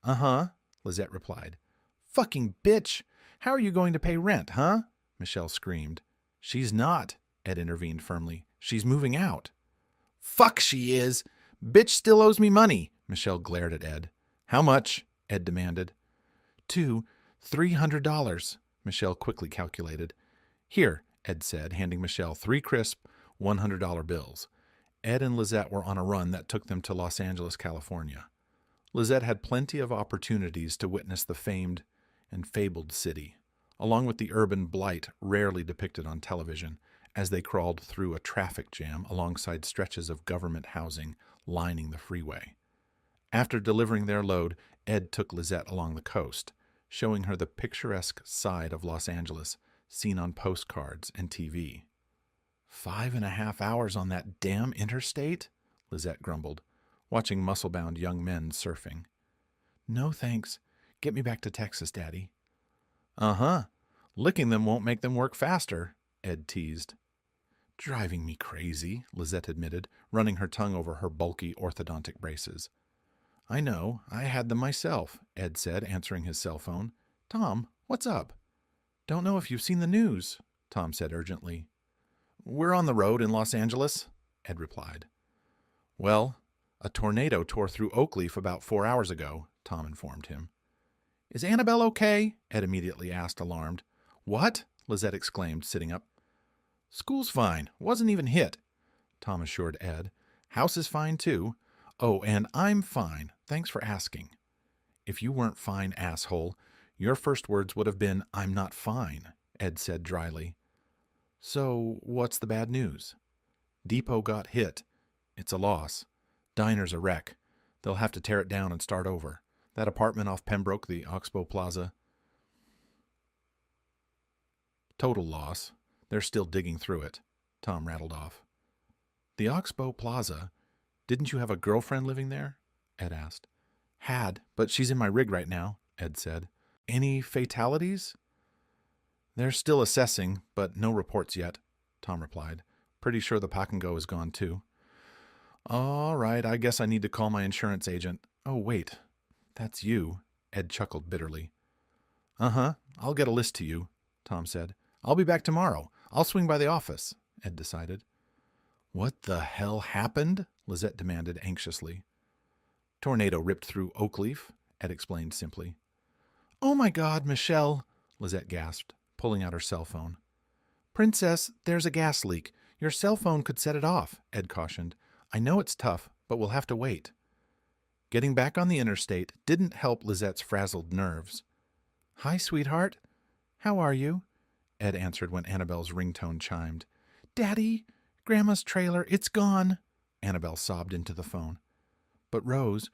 "Uh-huh," Lizette replied. "Fucking bitch! How are you going to pay rent, huh?" Michelle screamed. "She's not," Ed intervened firmly. "She's moving out." "Fuck she is! Bitch still owes me money," Michelle glared at Ed. "How much?" Ed demanded. $300, Michelle quickly calculated. "Here," Ed said, handing Michelle 3 crisp $100 bills. Ed and Lizette were on a run that took them to Los Angeles, California. Lizette had plenty of opportunities to witness the famed and fabled city, along with the urban blight rarely depicted on television, as they crawled through a traffic jam alongside stretches of government housing lining the freeway. After delivering their load, Ed took Lizette along the coast, showing her the picturesque side of Los Angeles seen on postcards and TV. 5.5 hours on that damn interstate? Lizette grumbled, watching muscle-bound young men surfing. No thanks. Get me back to Texas, Daddy. Uh-huh. Licking them won't make them work faster, Ed teased. Driving me crazy, Lizette admitted, running her tongue over her bulky orthodontic braces. I know. I had them myself, Ed said, answering his cell phone. Tom, what's up? Don't know if you've seen the news, Tom said urgently. We're on the road in Los Angeles, Ed replied. Well, a tornado tore through Oakleaf about 4 hours ago, Tom informed him. Is Annabelle okay? Ed immediately asked, alarmed. What? Lizette exclaimed, sitting up. School's fine. Wasn't even hit, Tom assured Ed. House is fine, too. Oh, and I'm fine. Thanks for asking. If you weren't fine, asshole, your first words would have been, I'm not fine, Ed said dryly. So, what's the bad news? Depot got hit. It's a loss. Diner's a wreck. They'll have to tear it down and start over. That apartment off Pembroke, the Oxbow Plaza. Total loss. They're still digging through it, Tom rattled off. The Oxbow Plaza? Didn't you have a girlfriend living there? Ed asked. Had, but she's in my rig right now, Ed said. Any fatalities? They're still assessing, but no reports yet, Tom replied. Pretty sure the pack and go is gone too. All right, I guess I need to call my insurance agent. Oh, wait. That's you, Ed chuckled bitterly. Uh-huh, I'll get a list to you, Tom said. I'll be back tomorrow. I'll swing by the office, Ed decided. What the hell happened? Lizette demanded anxiously. Tornado ripped through Oakleaf, Ed explained simply. Oh my God, Michelle, Lizette gasped, pulling out her cell phone. Princess, there's a gas leak. Your cell phone could set it off, Ed cautioned. I know it's tough, but we'll have to wait. Getting back on the interstate didn't help Lizette's frazzled nerves. Hi, sweetheart. How are you? Ed answered when Annabelle's ringtone chimed. Daddy, Grandma's trailer, it's gone, Annabelle sobbed into the phone. But Rose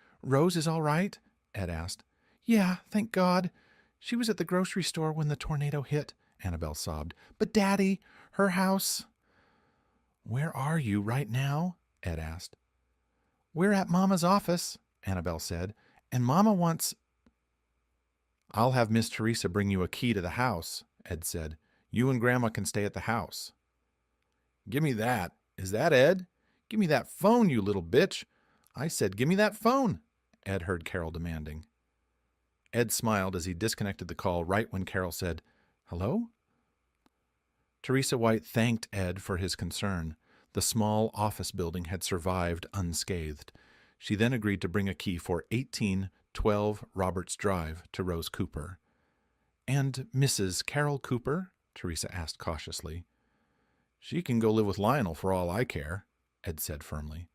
is all right? Ed asked. Yeah, thank God. She was at the grocery store when the tornado hit, Annabelle sobbed. But Daddy, her house... Where are you right now? Ed asked. We're at Mama's office, Annabelle said, and Mama wants... I'll have Miss Teresa bring you a key to the house, Ed said. You and Grandma can stay at the house. Give me that. Is that Ed? Give me that phone, you little bitch. I said, give me that phone, Ed heard Carol demanding. Ed smiled as he disconnected the call right when Carol said, Hello? Teresa White thanked Ed for his concern. The small office building had survived unscathed. She then agreed to bring a key for 1812 Roberts Drive to Rose Cooper. And Mrs. Carol Cooper? Teresa asked cautiously. She can go live with Lionel for all I care, Ed said firmly.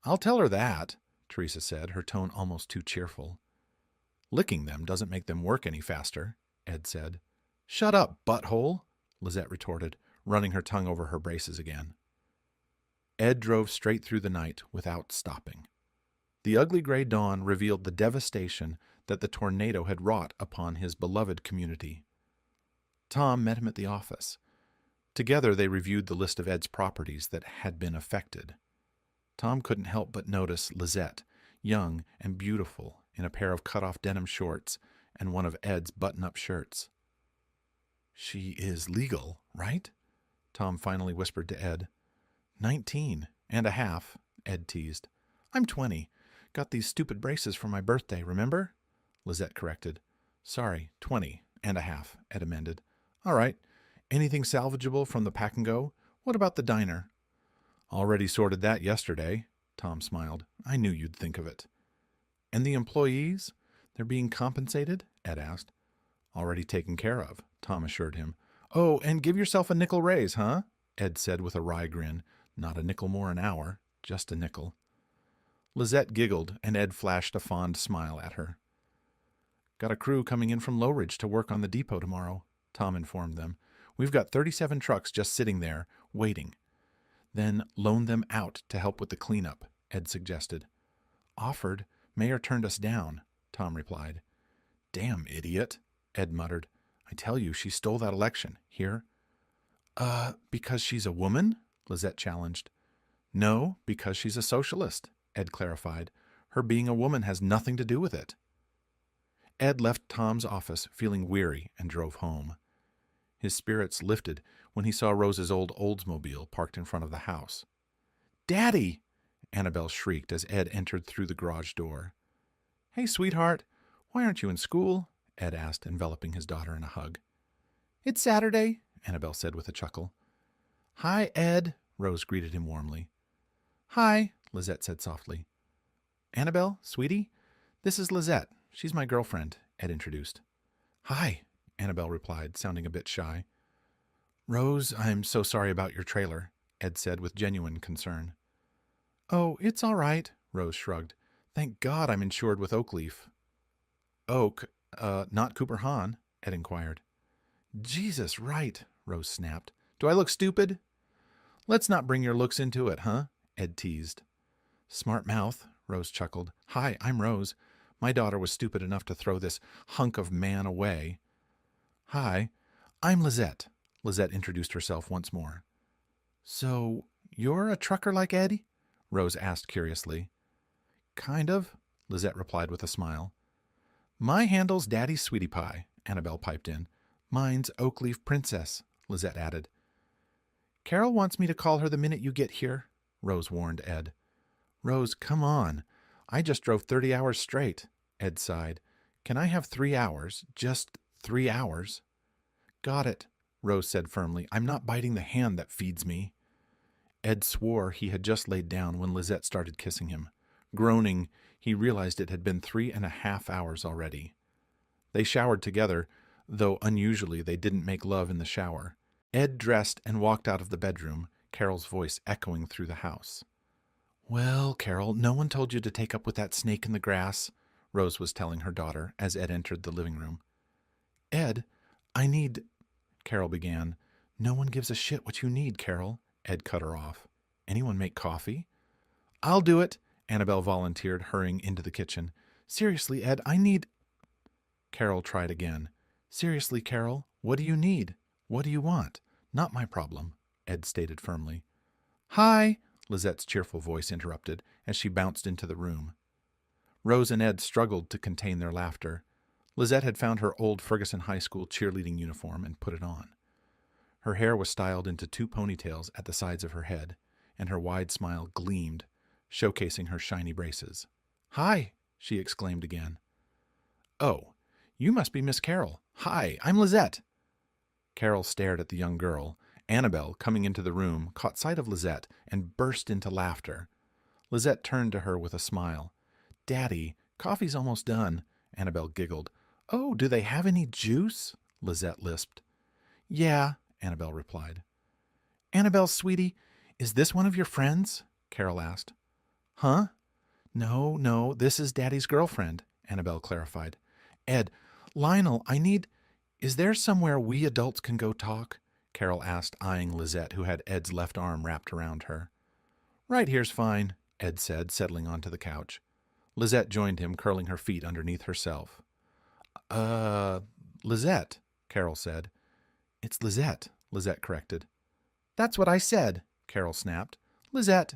I'll tell her that, Teresa said, her tone almost too cheerful. Licking them doesn't make them work any faster, Ed said. Shut up, butthole, Lizette retorted, running her tongue over her braces again. Ed drove straight through the night without stopping. The ugly gray dawn revealed the devastation that the tornado had wrought upon his beloved community. Tom met him at the office. Together they reviewed the list of Ed's properties that had been affected. Tom couldn't help but notice Lizette, young and beautiful, in a pair of cut-off denim shorts and one of Ed's button-up shirts. She is legal, right? Tom finally whispered to Ed. 19 and a half, Ed teased. I'm 20. Got these stupid braces for my birthday, remember? Lizette corrected. Sorry, 20 and a half, Ed amended. All right. Anything salvageable from the pack and go? What about the diner? Already sorted that yesterday, Tom smiled. I knew you'd think of it. And the employees? They're being compensated? Ed asked. Already taken care of, Tom assured him. Oh, and give yourself a nickel raise, huh? Ed said with a wry grin. Not a nickel more an hour, just a nickel. Lizette giggled, and Ed flashed a fond smile at her. Got a crew coming in from Low Ridge to work on the depot tomorrow, Tom informed them. We've got 37 trucks just sitting there, waiting. Then loan them out to help with the cleanup, Ed suggested. Offered. Mayor turned us down, Tom replied. Damn idiot, Ed muttered. I tell you, she stole that election. Here? Because she's a woman? Lizette challenged. No, because she's a socialist, Ed clarified. Her being a woman has nothing to do with it. Ed left Tom's office feeling weary and drove home. His spirits lifted when he saw Rose's old Oldsmobile parked in front of the house. Daddy! Annabelle shrieked as Ed entered through the garage door. Hey, sweetheart, why aren't you in school? Ed asked, enveloping his daughter in a hug. It's Saturday, Annabelle said with a chuckle. Hi, Ed, Rose greeted him warmly. Hi, Lizette said softly. Annabelle, sweetie, this is Lizette. She's my girlfriend, Ed introduced. Hi, Annabelle replied, sounding a bit shy. Rose, I'm so sorry about your trailer, Ed said with genuine concern. Oh, it's all right, Rose shrugged. Thank God I'm insured with Oakleaf. Oak, not Cooper Hahn, Ed inquired. Jesus, right, Rose snapped. Do I look stupid? Let's not bring your looks into it, huh? Ed teased. Smart mouth, Rose chuckled. Hi, I'm Rose. My daughter was stupid enough to throw this hunk of man away. Hi, I'm Lizette. Lizette introduced herself once more. So, you're a trucker like Eddie? Rose asked curiously. Kind of, Lizette replied with a smile. My handle's Daddy's Sweetie Pie, Annabelle piped in. Mine's Oakleaf Princess, Lizette added. Carol wants me to call her the minute you get here, Rose warned Ed. Rose, come on. I just drove 30 hours straight, Ed sighed. Can I have 3 hours? Just 3 hours? Got it, Rose said firmly. I'm not biting the hand that feeds me. Ed swore he had just laid down when Lizette started kissing him. Groaning, he realized it had been 3.5 hours already. They showered together, though unusually they didn't make love in the shower. Ed dressed and walked out of the bedroom, Carol's voice echoing through the house. Well, Carol, no one told you to take up with that snake in the grass, Rose was telling her daughter as Ed entered the living room. Ed, I need... Carol began. No one gives a shit what you need, Carol, Ed cut her off. Anyone make coffee? I'll do it, Annabelle volunteered, hurrying into the kitchen. Seriously, Ed, I need... Carol tried again. Seriously, Carol, what do you need? What do you want? Not my problem, Ed stated firmly. Hi, Lizette's cheerful voice interrupted as she bounced into the room. Rose and Ed struggled to contain their laughter. Lizette had found her old Ferguson High School cheerleading uniform and put it on. Her hair was styled into 2 ponytails at the sides of her head, and her wide smile gleamed, showcasing her shiny braces. Hi, she exclaimed again. Oh, you must be Miss Carol. Hi, I'm Lizette. Carol stared at the young girl. Annabelle, coming into the room, caught sight of Lizette and burst into laughter. Lizette turned to her with a smile. Daddy, coffee's almost done, Annabelle giggled. Oh, do they have any juice? Lizette lisped. Yeah, Annabelle replied. Annabelle, sweetie, is this one of your friends? Carol asked. Huh? No, this is Daddy's girlfriend, Annabelle clarified. Ed, Lionel, is there somewhere we adults can go talk? Carol asked, eyeing Lizette, who had Ed's left arm wrapped around her. Right here's fine, Ed said, settling onto the couch. Lizette joined him, curling her feet underneath herself. Lizette, Carol said. It's Lizette, Lizette corrected. That's what I said, Carol snapped. Lizette.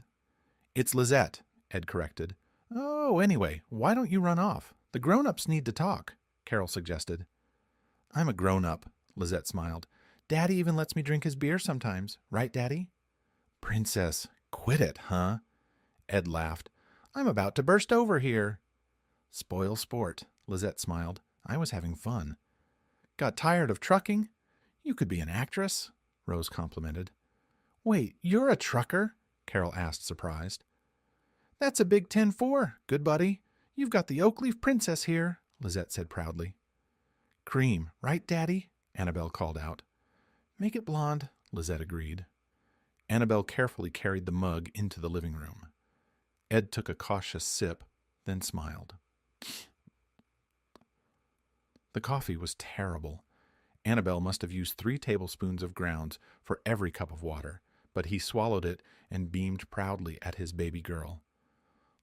It's Lizette, Ed corrected. Oh, anyway, why don't you run off? The grown-ups need to talk, Carol suggested. I'm a grown-up, Lizette smiled. Daddy even lets me drink his beer sometimes, right, Daddy? Princess, quit it, huh? Ed laughed. I'm about to burst over here. Spoil sport, Lizette smiled. I was having fun. Got tired of trucking? You could be an actress, Rose complimented. Wait, you're a trucker? Carol asked, surprised. That's a big 10-4, good buddy. You've got the Oakleaf Princess here, Lizette said proudly. Cream, right, Daddy? Annabelle called out. Make it blonde, Lizette agreed. Annabelle carefully carried the mug into the living room. Ed took a cautious sip, then smiled. The coffee was terrible. Annabelle must have used 3 tablespoons of grounds for every cup of water, but he swallowed it and beamed proudly at his baby girl.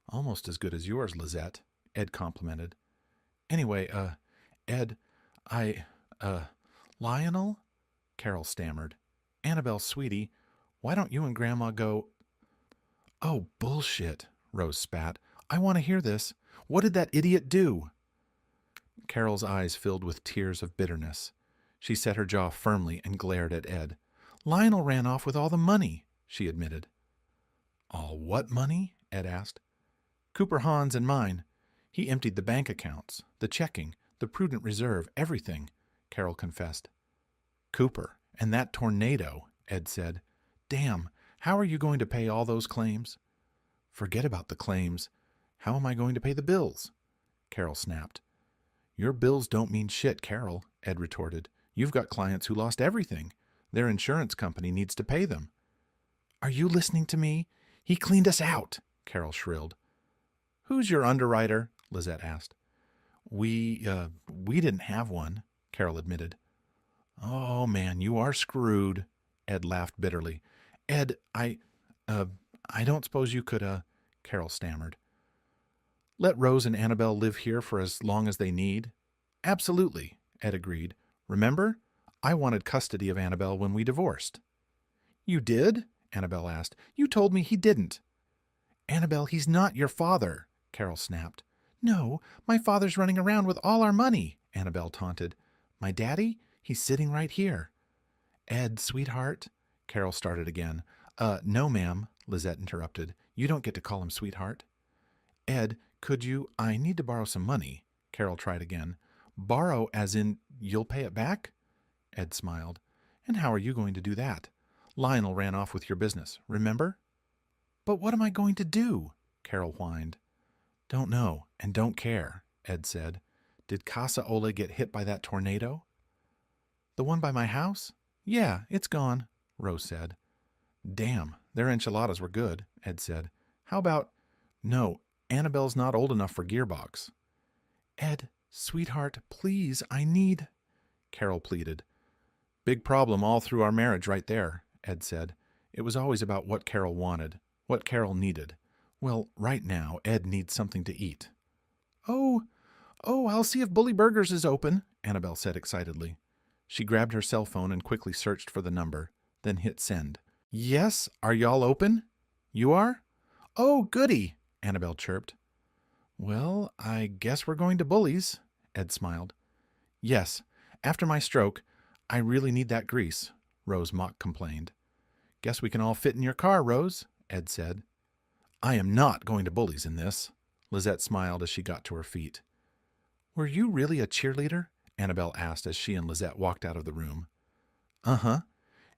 Almost as good as yours, Lizette, Ed complimented. Anyway, Ed, I, Lionel? Carol stammered. Annabelle, sweetie, why don't you and Grandma go... Oh, bullshit, Rose spat. I want to hear this. What did that idiot do? Carol's eyes filled with tears of bitterness. She set her jaw firmly and glared at Ed. Lionel ran off with all the money, she admitted. All what money? Ed asked. Cooper Hahn's and mine. He emptied the bank accounts, the checking, the prudent reserve, everything, Carol confessed. Cooper, and that tornado, Ed said. Damn, how are you going to pay all those claims? Forget about the claims. How am I going to pay the bills? Carol snapped. Your bills don't mean shit, Carol, Ed retorted. You've got clients who lost everything. Their insurance company needs to pay them. Are you listening to me? He cleaned us out, Carol shrilled. Who's your underwriter? Lizette asked. We didn't have one, Carol admitted. Oh, man, you are screwed, Ed laughed bitterly. Ed, I don't suppose you could, Carol stammered. Let Rose and Annabelle live here for as long as they need? Absolutely, Ed agreed. Remember? I wanted custody of Annabelle when we divorced. You did? Annabelle asked. You told me he didn't. Annabelle, he's not your father, Carol snapped. No, my father's running around with all our money, Annabelle taunted. My daddy? He's sitting right here. Ed, sweetheart, Carol started again. No, ma'am, Lizette interrupted. You don't get to call him sweetheart. Ed, could you... I need to borrow some money, Carol tried again. Borrow as in you'll pay it back? Ed smiled. And how are you going to do that? Lionel ran off with your business, remember? But what am I going to do? Carol whined. Don't know and don't care, Ed said. Did Casa Ola get hit by that tornado? The one by my house? Yeah, it's gone, Rose said. Damn, their enchiladas were good, Ed said. How about... No, Annabelle's not old enough for Gearbox. Ed, sweetheart, please, I need... Carol pleaded. Big problem all through our marriage right there, Ed said. It was always about what Carol wanted, what Carol needed. Well, right now, Ed needs something to eat. Oh, I'll see if Bully Burgers is open, Annabelle said excitedly. She grabbed her cell phone and quickly searched for the number, then hit send. Yes, are y'all open? You are? Oh, goody, Annabelle chirped. Well, I guess we're going to Bully's, Ed smiled. Yes, after my stroke, I really need that grease, Rose mock complained. Guess we can all fit in your car, Rose, Ed said. I am not going to Bully's in this, Lizette smiled as she got to her feet. Were you really a cheerleader? Annabelle asked as she and Lizette walked out of the room. Uh-huh.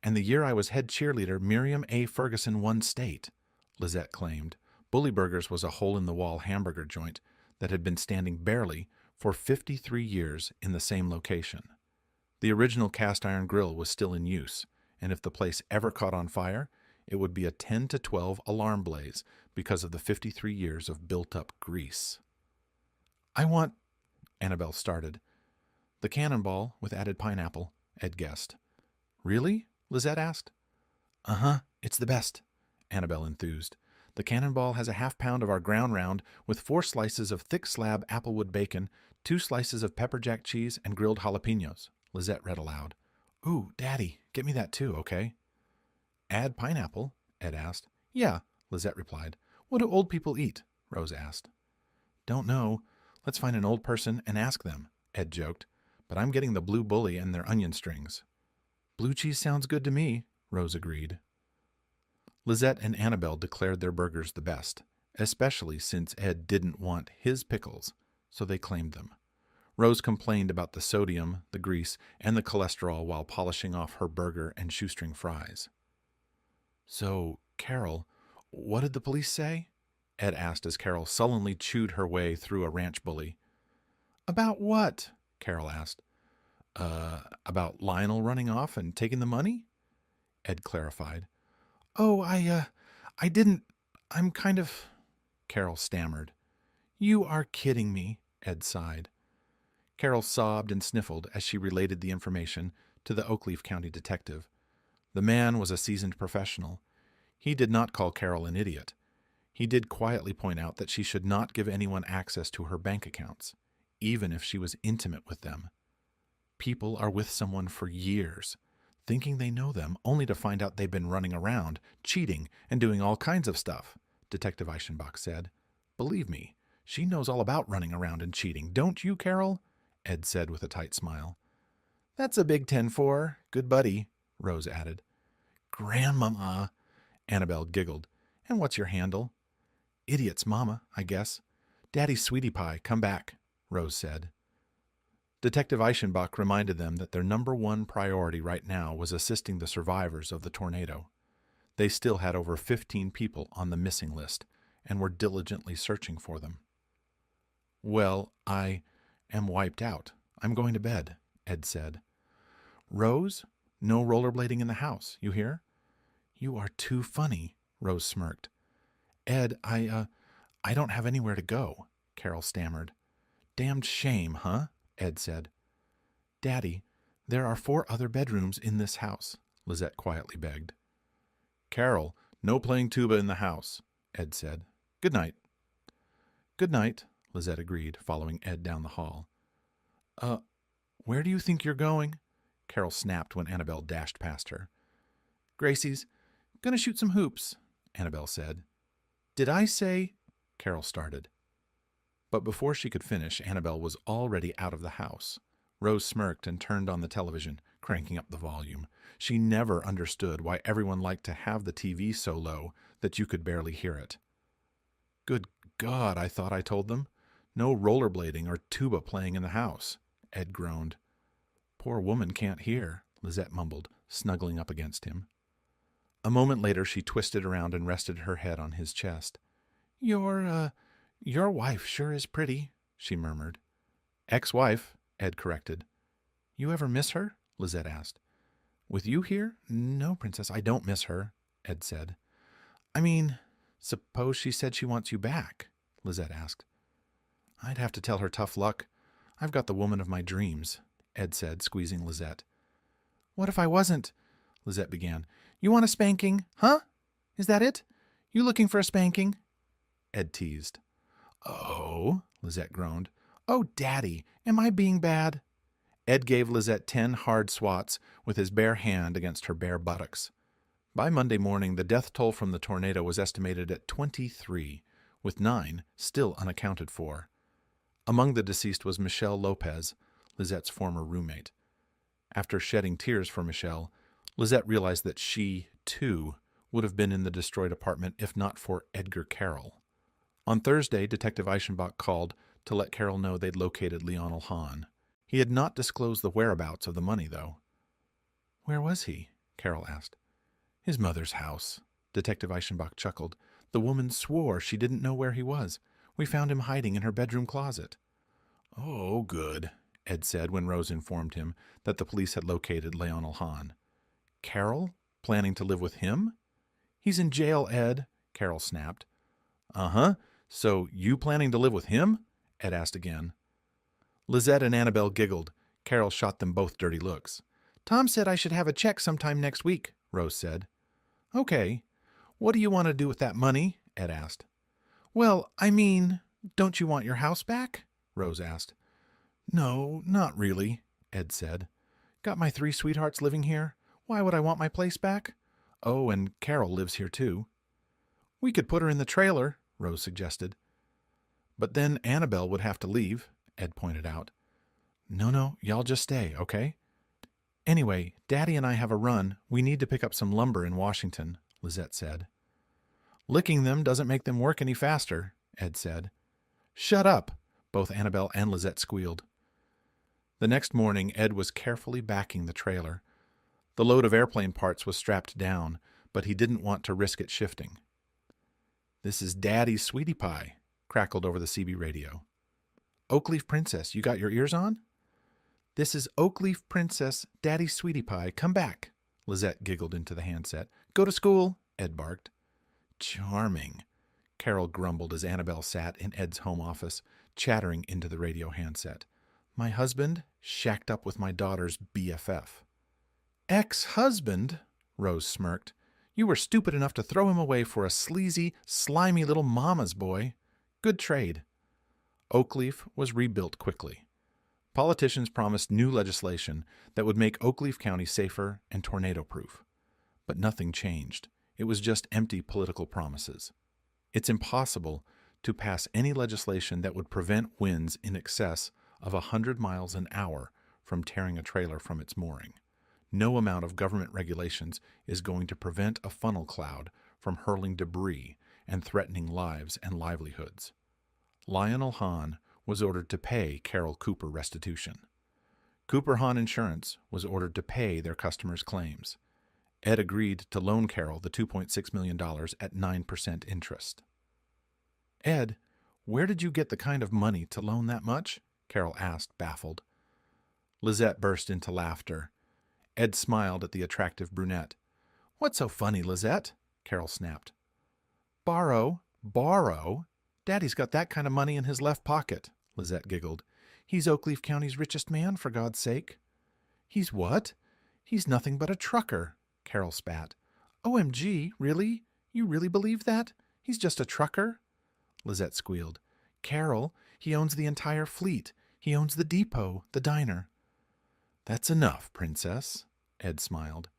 And the year I was head cheerleader, Miriam A. Ferguson won state, Lizette claimed. Bully Burgers was a hole-in-the-wall hamburger joint that had been standing barely for 53 years in the same location. The original cast-iron grill was still in use, and if the place ever caught on fire, it would be a 10 to 12 alarm blaze because of the 53 years of built-up grease. I want... Annabelle started. The cannonball with added pineapple, Ed guessed. Really? Lizette asked. Uh-huh, it's the best, Annabelle enthused. The cannonball has a half-pound of our ground round with 4 slices of thick slab applewood bacon, 2 slices of pepper jack cheese, and grilled jalapenos, Lizette read aloud. Ooh, Daddy, get me that too, okay? Add pineapple? Ed asked. Yeah, Lizette replied. What do old people eat? Rose asked. Don't know. Let's find an old person and ask them, Ed joked. But I'm getting the blue bully and their onion strings. Blue cheese sounds good to me, Rose agreed. Lizette and Annabelle declared their burgers the best, especially since Ed didn't want his pickles, so they claimed them. Rose complained about the sodium, the grease, and the cholesterol while polishing off her burger and shoestring fries. So, Carol, what did the police say? Ed asked as Carol sullenly chewed her way through a ranch bully. About what? Carol asked. About Lionel running off and taking the money? Ed clarified. Oh, I didn't... I'm kind of... Carol stammered. You are kidding me, Ed sighed. Carol sobbed and sniffled as she related the information to the Oakleaf County detective. The man was a seasoned professional. He did not call Carol an idiot. He did quietly point out that she should not give anyone access to her bank accounts. even if she was intimate with them. People are with someone for years, thinking they know them, only to find out they've been running around, cheating, and doing all kinds of stuff, Detective Eichenbach said. Believe me, she knows all about running around and cheating, don't you, Carol? Ed said with a tight smile. That's a big 10-4. Good buddy, Rose added. Grandmama, Annabelle giggled. And what's your handle? Idiot's mama, I guess. Daddy's sweetie pie, come back, Rose said. Detective Eichenbach reminded them that their number one priority right now was assisting the survivors of the tornado. They still had over 15 people on the missing list and were diligently searching for them. Well, I am wiped out. I'm going to bed, Ed said. Rose, no rollerblading in the house, you hear? You are too funny, Rose smirked. Ed, I don't have anywhere to go, Carol stammered. Damned shame, huh? Ed said. Daddy, there are 4 other bedrooms in this house, Lizette quietly begged. Carol, no playing tuba in the house, Ed said. Good night. Good night, Lizette agreed, following Ed down the hall. Where do you think you're going? Carol snapped when Annabelle dashed past her. Gracie's gonna shoot some hoops, Annabelle said. Did I say? Carol started. But before she could finish, Annabelle was already out of the house. Rose smirked and turned on the television, cranking up the volume. She never understood why everyone liked to have the TV so low that you could barely hear it. Good God, I thought I told them. No rollerblading or tuba playing in the house, Ed groaned. Poor woman can't hear, Lizette mumbled, snuggling up against him. A moment later, she twisted around and rested her head on his chest. Your wife sure is pretty, she murmured. Ex-wife, Ed corrected. You ever miss her? Lizette asked. With you here? No, Princess, I don't miss her, Ed said. I mean, suppose she said she wants you back, Lizette asked. I'd have to tell her tough luck. I've got the woman of my dreams, Ed said, squeezing Lizette. What if I wasn't? Lizette began. You want a spanking, huh? Is that it? You looking for a spanking? Ed teased. Oh, Lizette groaned. Oh, Daddy, am I being bad? Ed gave Lizette 10 hard swats with his bare hand against her bare buttocks. By Monday morning, the death toll from the tornado was estimated at 23, with 9 still unaccounted for. Among the deceased was Michelle Lopez, Lizette's former roommate. After shedding tears for Michelle, Lizette realized that she, too, would have been in the destroyed apartment if not for Edgar Carroll. On Thursday, Detective Eichenbach called to let Carroll know they'd located Lionel Hahn. He had not disclosed the whereabouts of the money, though. Where was he? Carroll asked. His mother's house. Detective Eichenbach chuckled. The woman swore she didn't know where he was. We found him hiding in her bedroom closet. Oh, good, Ed said when Rose informed him that the police had located Lionel Hahn. Carroll? Planning to live with him? He's in jail, Ed, Carroll snapped. Uh-huh. So you planning to live with him? Ed asked again. Lizette and Annabelle giggled. Carroll shot them both dirty looks. Tom said I should have a check sometime next week, Rose said. Okay. What do you want to do with that money? Ed asked. Well, I mean, don't you want your house back? Rose asked. No, not really, Ed said. Got my 3 sweethearts living here. Why would I want my place back? Oh, and Carol lives here too. We could put her in the trailer, Rose suggested. But then Annabelle would have to leave, Ed pointed out. No, y'all just stay, okay? Anyway, Daddy and I have a run. We need to pick up some lumber in Washington, Lizette said. Licking them doesn't make them work any faster, Ed said. Shut up, both Annabelle and Lizette squealed. The next morning, Ed was carefully backing the trailer. The load of airplane parts was strapped down, but he didn't want to risk it shifting. This is Daddy's sweetie pie, crackled over the CB radio. Oakleaf Princess, you got your ears on? This is Oakleaf Princess, Daddy's sweetie pie, come back, Lizette giggled into the handset. Go to school, Ed barked. Charming, Carol grumbled as Annabelle sat in Ed's home office, chattering into the radio handset. My husband shacked up with my daughter's BFF. Ex-husband? Rose smirked. You were stupid enough to throw him away for a sleazy, slimy little mama's boy. Good trade. Oakleaf was rebuilt quickly. Politicians promised new legislation that would make Oakleaf County safer and tornado-proof. But nothing changed. It was just empty political promises. It's impossible to pass any legislation that would prevent winds in excess of 100 miles an hour from tearing a trailer from its mooring. No amount of government regulations is going to prevent a funnel cloud from hurling debris and threatening lives and livelihoods. Lionel Hahn was ordered to pay Carol Cooper restitution. Cooper Hahn Insurance was ordered to pay their customers' claims. Ed agreed to loan Carol the $2.6 million at 9% interest. "Ed, where did you get the kind of money to loan that much?" Carol asked, baffled. Lizette burst into laughter. Ed smiled at the attractive brunette. "What's so funny, Lizette?" Carol snapped. Borrow? Daddy's got that kind of money in his left pocket," Lizette giggled. "He's Oakleaf County's richest man, for God's sake." "He's what?" "He's nothing but a trucker," Carol spat. "OMG, really? You really believe that? He's just a trucker?" Lizette squealed. "Carol, he owns the entire fleet. He owns the depot, the diner." "That's enough, Princess," Ed smiled.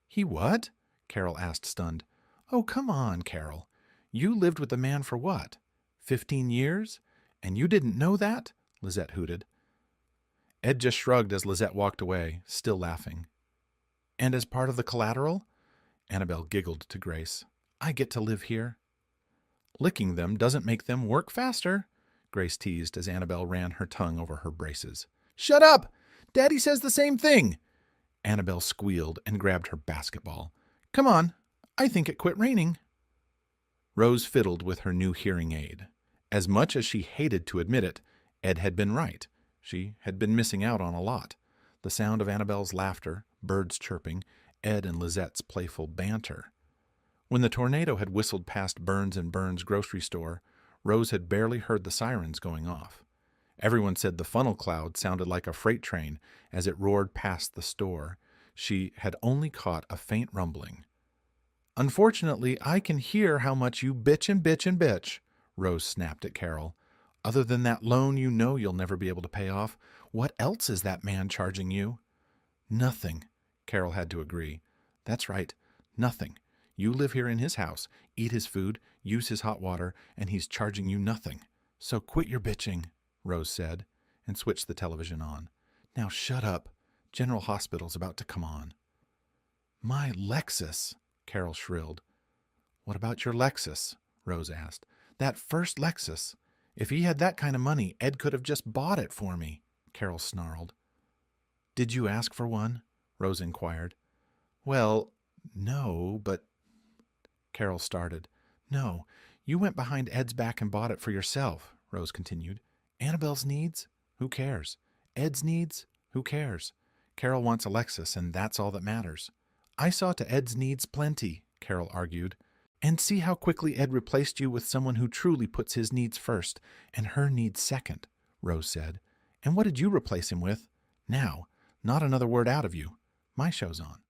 "He what?" Carol asked, stunned. "Oh, come on, Carol. You lived with the man for what? 15 years? And you didn't know that?" Lizette hooted. Ed just shrugged as Lizette walked away, still laughing. "And as part of the collateral?" Annabelle giggled to Grace. "I get to live here." "Licking them doesn't make them work faster," Grace teased as Annabelle ran her tongue over her braces. "Shut up! Daddy says the same thing!" Annabelle squealed and grabbed her basketball. "Come on, I think it quit raining." Rose fiddled with her new hearing aid. As much as she hated to admit it, Ed had been right. She had been missing out on a lot. The sound of Annabelle's laughter, birds chirping, Ed and Lizette's playful banter. When the tornado had whistled past Burns & Burns' grocery store, Rose had barely heard the sirens going off. Everyone said the funnel cloud sounded like a freight train as it roared past the store. She had only caught a faint rumbling. "Unfortunately, I can hear how much you bitch and bitch and bitch," Rose snapped at Carol. "Other than that loan you know you'll never be able to pay off, what else is that man charging you?" "Nothing," Carol had to agree. "That's right, nothing. You live here in his house, eat his food, use his hot water, and he's charging you nothing. So quit your bitching," Rose said, and switched the television on. "Now shut up. General Hospital's about to come on." "My Lexus," Carol shrilled. "What about your Lexus?" Rose asked. "That first Lexus. If he had that kind of money, Ed could have just bought it for me," Carol snarled. "Did you ask for one?" Rose inquired. "Well, no, but—" Carol started. "No, you went behind Ed's back and bought it for yourself," Rose continued. "Annabelle's needs? Who cares? Ed's needs? Who cares? Carol wants a Lexus, and that's all that matters." "I saw to Ed's needs plenty," Carol argued. "And see how quickly Ed replaced you with someone who truly puts his needs first and her needs second," Rose said. "And what did you replace him with? Now, not another word out of you. My show's on."